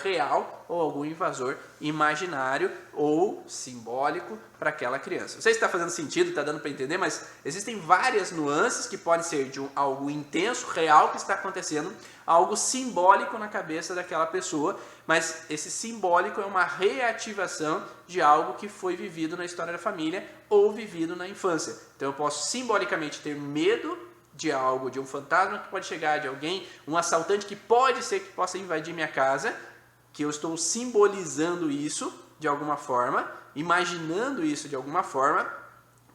real ou algum invasor imaginário ou simbólico para aquela criança. Não sei se está fazendo sentido, está dando para entender, mas existem várias nuances que podem ser de algo intenso, real que está acontecendo, algo simbólico na cabeça daquela pessoa, mas esse simbólico é uma reativação de algo que foi vivido na história da família ou vivido na infância. Então eu posso simbolicamente ter medo de algo, de um fantasma que pode chegar, de alguém, um assaltante que pode ser que possa invadir minha casa, que eu estou simbolizando isso de alguma forma, imaginando isso de alguma forma,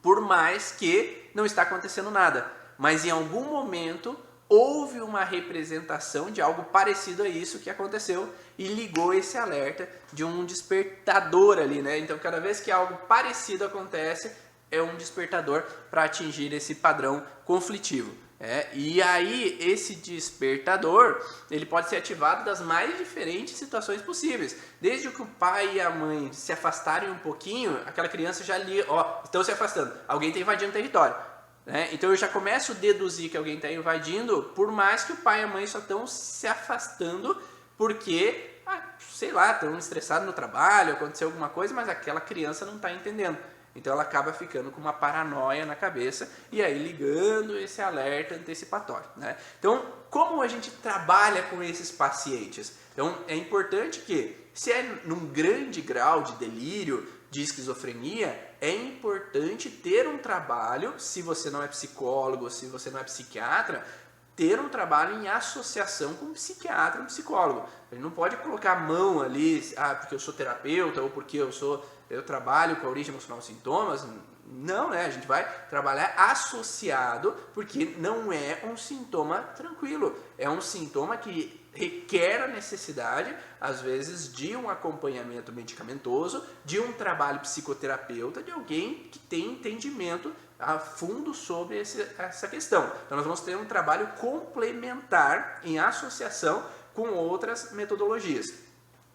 por mais que não está acontecendo nada. Mas em algum momento houve uma representação de algo parecido a isso que aconteceu e ligou esse alerta de um despertador ali, né? Então cada vez que algo parecido acontece, é um despertador para atingir esse padrão conflitivo. E aí esse despertador, ele pode ser ativado das mais diferentes situações possíveis. Desde que o pai e a mãe se afastarem um pouquinho, aquela criança já ali, estão se afastando, alguém está invadindo o território. Então eu já começo a deduzir que alguém está invadindo, por mais que o pai e a mãe só estão se afastando porque, sei lá, estão estressados no trabalho, aconteceu alguma coisa, mas aquela criança não está entendendo. Então ela acaba ficando com uma paranoia na cabeça e aí ligando esse alerta antecipatório, né? Então, como a gente trabalha com esses pacientes? Então, é importante que, se é num grande grau de delírio, de esquizofrenia, é importante ter um trabalho, se você não é psicólogo, se você não é psiquiatra, ter um trabalho em associação com um psiquiatra, um psicólogo. A gente não pode colocar a mão ali, porque eu sou terapeuta ou porque eu trabalho com a origem emocional dos sintomas. Não, né? A gente vai trabalhar associado, porque não é um sintoma tranquilo. É um sintoma que requer a necessidade, às vezes, de um acompanhamento medicamentoso, de um trabalho psicoterapeuta, de alguém que tem entendimento a fundo sobre essa questão. Então nós vamos ter um trabalho complementar em associação com outras metodologias.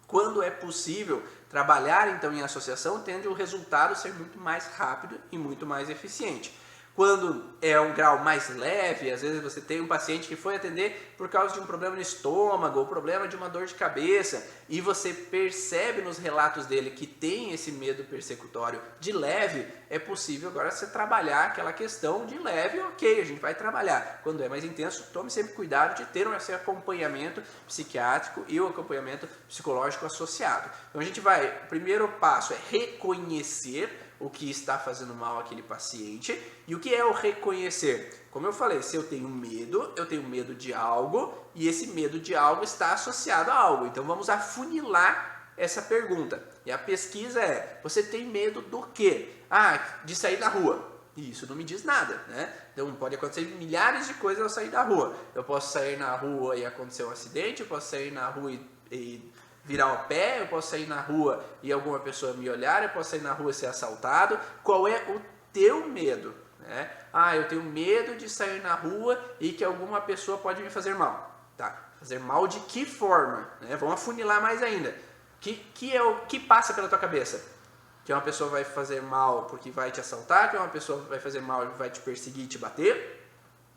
Quando é possível trabalhar então em associação, tende o resultado ser muito mais rápido e muito mais eficiente. Quando é um grau mais leve, às vezes você tem um paciente que foi atender por causa de um problema no estômago ou problema de uma dor de cabeça e você percebe nos relatos dele que tem esse medo persecutório de leve, é possível agora você trabalhar aquela questão de leve, ok, a gente vai trabalhar. Quando é mais intenso, tome sempre cuidado de ter esse acompanhamento psiquiátrico e o acompanhamento psicológico associado. Então a gente vai, o primeiro passo é reconhecer o que está fazendo mal àquele paciente. E o que é o reconhecer? Como eu falei, se eu tenho medo de algo, e esse medo de algo está associado a algo. Então vamos afunilar essa pergunta. E a pesquisa é, você tem medo do quê? De sair na rua. E isso não me diz nada, né? Então pode acontecer milhares de coisas ao sair da rua. Eu posso sair na rua e acontecer um acidente, eu posso sair na rua e virar o pé, eu posso sair na rua e alguma pessoa me olhar, eu posso sair na rua e ser assaltado. Qual é o teu medo? Né? Eu tenho medo de sair na rua e que alguma pessoa pode me fazer mal. Tá? Fazer mal de que forma? Né? Vamos afunilar mais ainda. Que passa pela tua cabeça? Que uma pessoa vai fazer mal porque vai te assaltar, que uma pessoa vai fazer mal e vai te perseguir e te bater?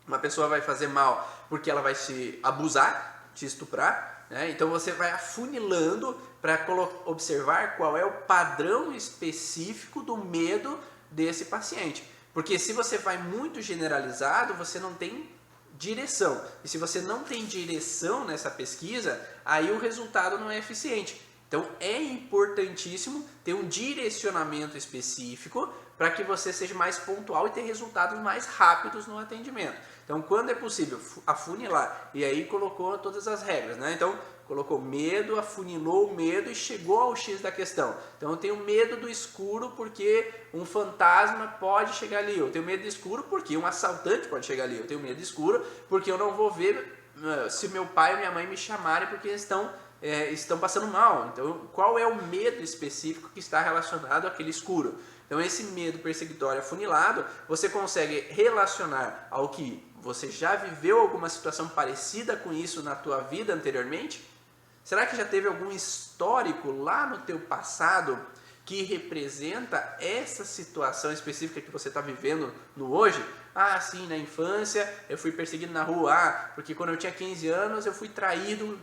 Uma pessoa vai fazer mal porque ela vai te abusar, te estuprar, né? Então você vai afunilando para observar qual é o padrão específico do medo desse paciente. Porque se você vai muito generalizado, você não tem direção. E se você não tem direção nessa pesquisa, aí o resultado não é eficiente. Então é importantíssimo ter um direcionamento específico para que você seja mais pontual e ter resultados mais rápidos no atendimento. Então, quando é possível afunilar, e aí colocou todas as regras, né? Então, colocou medo, afunilou o medo e chegou ao X da questão. Então, eu tenho medo do escuro porque um fantasma pode chegar ali. Eu tenho medo do escuro porque um assaltante pode chegar ali. Eu tenho medo do escuro porque eu não vou ver se meu pai ou minha mãe me chamarem porque eles estão passando mal. Então, qual é o medo específico que está relacionado àquele escuro? Então, esse medo perseguitório afunilado, você consegue relacionar ao que você já viveu alguma situação parecida com isso na tua vida anteriormente? Será que já teve algum histórico lá no teu passado que representa essa situação específica que você está vivendo no hoje? Ah, sim, na infância eu fui perseguido na rua. Ah, porque quando eu tinha 15 anos eu fui traído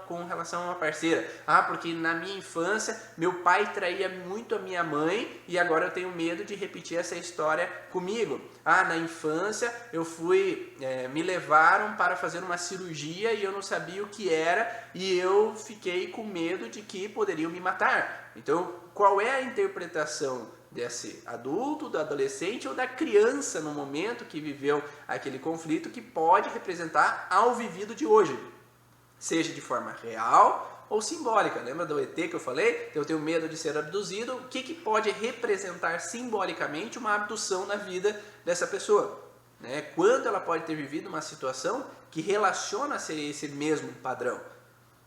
com relação a uma parceira. Ah, porque na minha infância meu pai traía muito a minha mãe e agora eu tenho medo de repetir essa história comigo. Ah, na infância me levaram para fazer uma cirurgia e eu não sabia o que era e eu fiquei com medo de que poderiam me matar. Então, qual é a interpretação desse adulto, do adolescente ou da criança no momento que viveu aquele conflito que pode representar ao vivido de hoje, seja de forma real ou simbólica? Lembra do ET que eu falei? Eu tenho medo de ser abduzido. O que pode representar simbolicamente uma abdução na vida dessa pessoa? Né? Quando ela pode ter vivido uma situação que relaciona-se a esse mesmo padrão?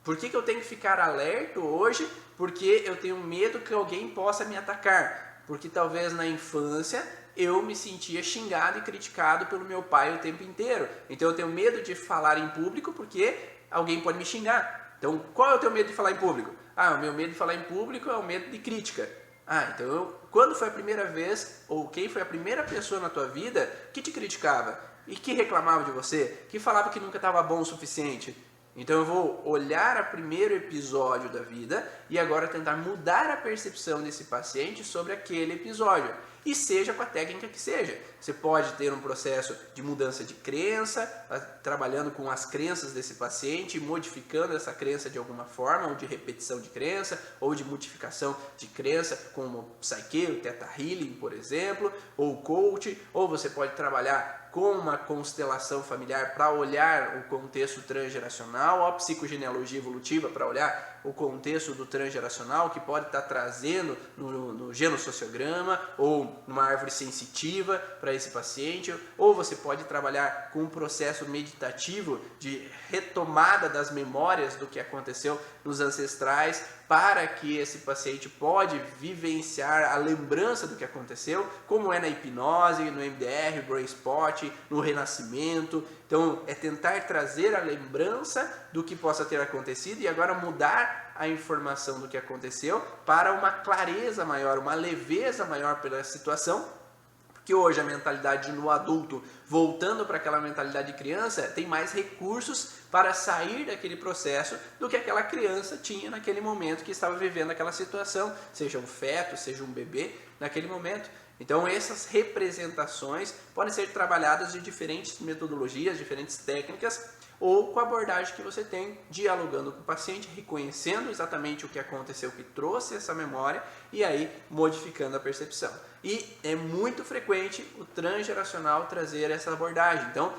Por que eu tenho que ficar alerta hoje? Porque eu tenho medo que alguém possa me atacar. Porque talvez na infância eu me sentia xingado e criticado pelo meu pai o tempo inteiro. Então eu tenho medo de falar em público porque alguém pode me xingar. Então qual é o teu medo de falar em público? Ah, o meu medo de falar em público é o medo de crítica. Ah, então quando foi a primeira vez ou quem foi a primeira pessoa na tua vida que te criticava e que reclamava de você, que falava que nunca estava bom o suficiente? Então eu vou olhar o primeiro episódio da vida e agora tentar mudar a percepção desse paciente sobre aquele episódio. E seja com a técnica que seja. Você pode ter um processo de mudança de crença, trabalhando com as crenças desse paciente, modificando essa crença de alguma forma, ou de repetição de crença, ou de modificação de crença, como o Psyche, o Theta Healing, por exemplo, ou o coach, ou você pode trabalhar com uma constelação familiar para olhar o contexto transgeracional, ou a psicogenealogia evolutiva para olhar o contexto do transgeracional que pode estar trazendo no genossociograma ou numa árvore sensitiva para esse paciente, ou você pode trabalhar com um processo meditativo de retomada das memórias do que aconteceu nos ancestrais para que esse paciente pode vivenciar a lembrança do que aconteceu, como é na hipnose, no MDR, Brain Spot, no renascimento. Então é tentar trazer a lembrança do que possa ter acontecido e agora mudar a informação do que aconteceu para uma clareza maior, uma leveza maior pela situação, porque hoje a mentalidade no adulto, voltando para aquela mentalidade de criança, tem mais recursos para sair daquele processo do que aquela criança tinha naquele momento que estava vivendo aquela situação, seja um feto, seja um bebê, naquele momento. Então essas representações podem ser trabalhadas de diferentes metodologias, diferentes técnicas, ou com a abordagem que você tem, dialogando com o paciente, reconhecendo exatamente o que aconteceu, que trouxe essa memória, e aí modificando a percepção. E é muito frequente o transgeracional trazer essa abordagem. Então,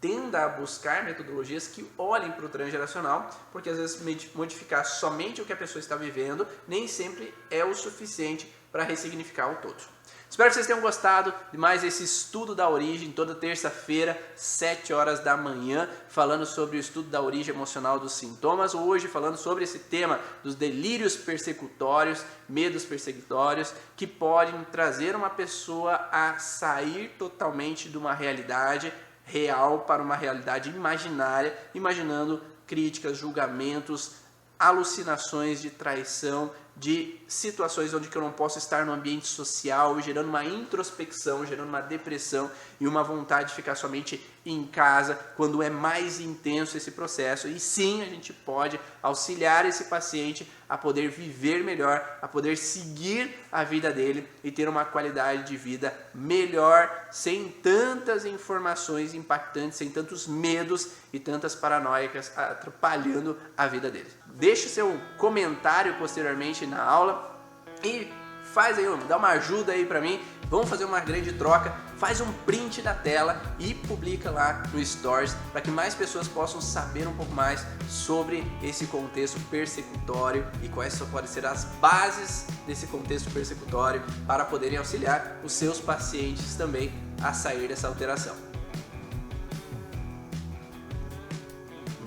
tenda a buscar metodologias que olhem para o transgeracional, porque às vezes modificar somente o que a pessoa está vivendo nem sempre é o suficiente para ressignificar o todo. Espero que vocês tenham gostado de mais esse estudo da origem, toda terça-feira, 7 horas da manhã, falando sobre o estudo da origem emocional dos sintomas. Hoje falando sobre esse tema dos delírios persecutórios, medos persecutórios, que podem trazer uma pessoa a sair totalmente de uma realidade real para uma realidade imaginária, imaginando críticas, julgamentos, alucinações de traição, de situações onde eu não posso estar no ambiente social, gerando uma introspecção, gerando uma depressão e uma vontade de ficar somente em casa, quando é mais intenso esse processo. E sim, a gente pode auxiliar esse paciente a poder viver melhor, a poder seguir a vida dele e ter uma qualidade de vida melhor, sem tantas informações impactantes, sem tantos medos e tantas paranoicas atrapalhando a vida dele. Deixe seu comentário posteriormente na aula e faz aí, dá uma ajuda aí pra mim, vamos fazer uma grande troca, faz um print da tela e publica lá no Stories para que mais pessoas possam saber um pouco mais sobre esse contexto persecutório e quais podem ser as bases desse contexto persecutório para poderem auxiliar os seus pacientes também a sair dessa alteração.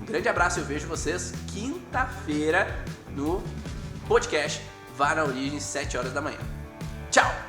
Um grande abraço, eu vejo vocês quinta-feira no podcast Vá na Origem, 7 horas da manhã. Tchau!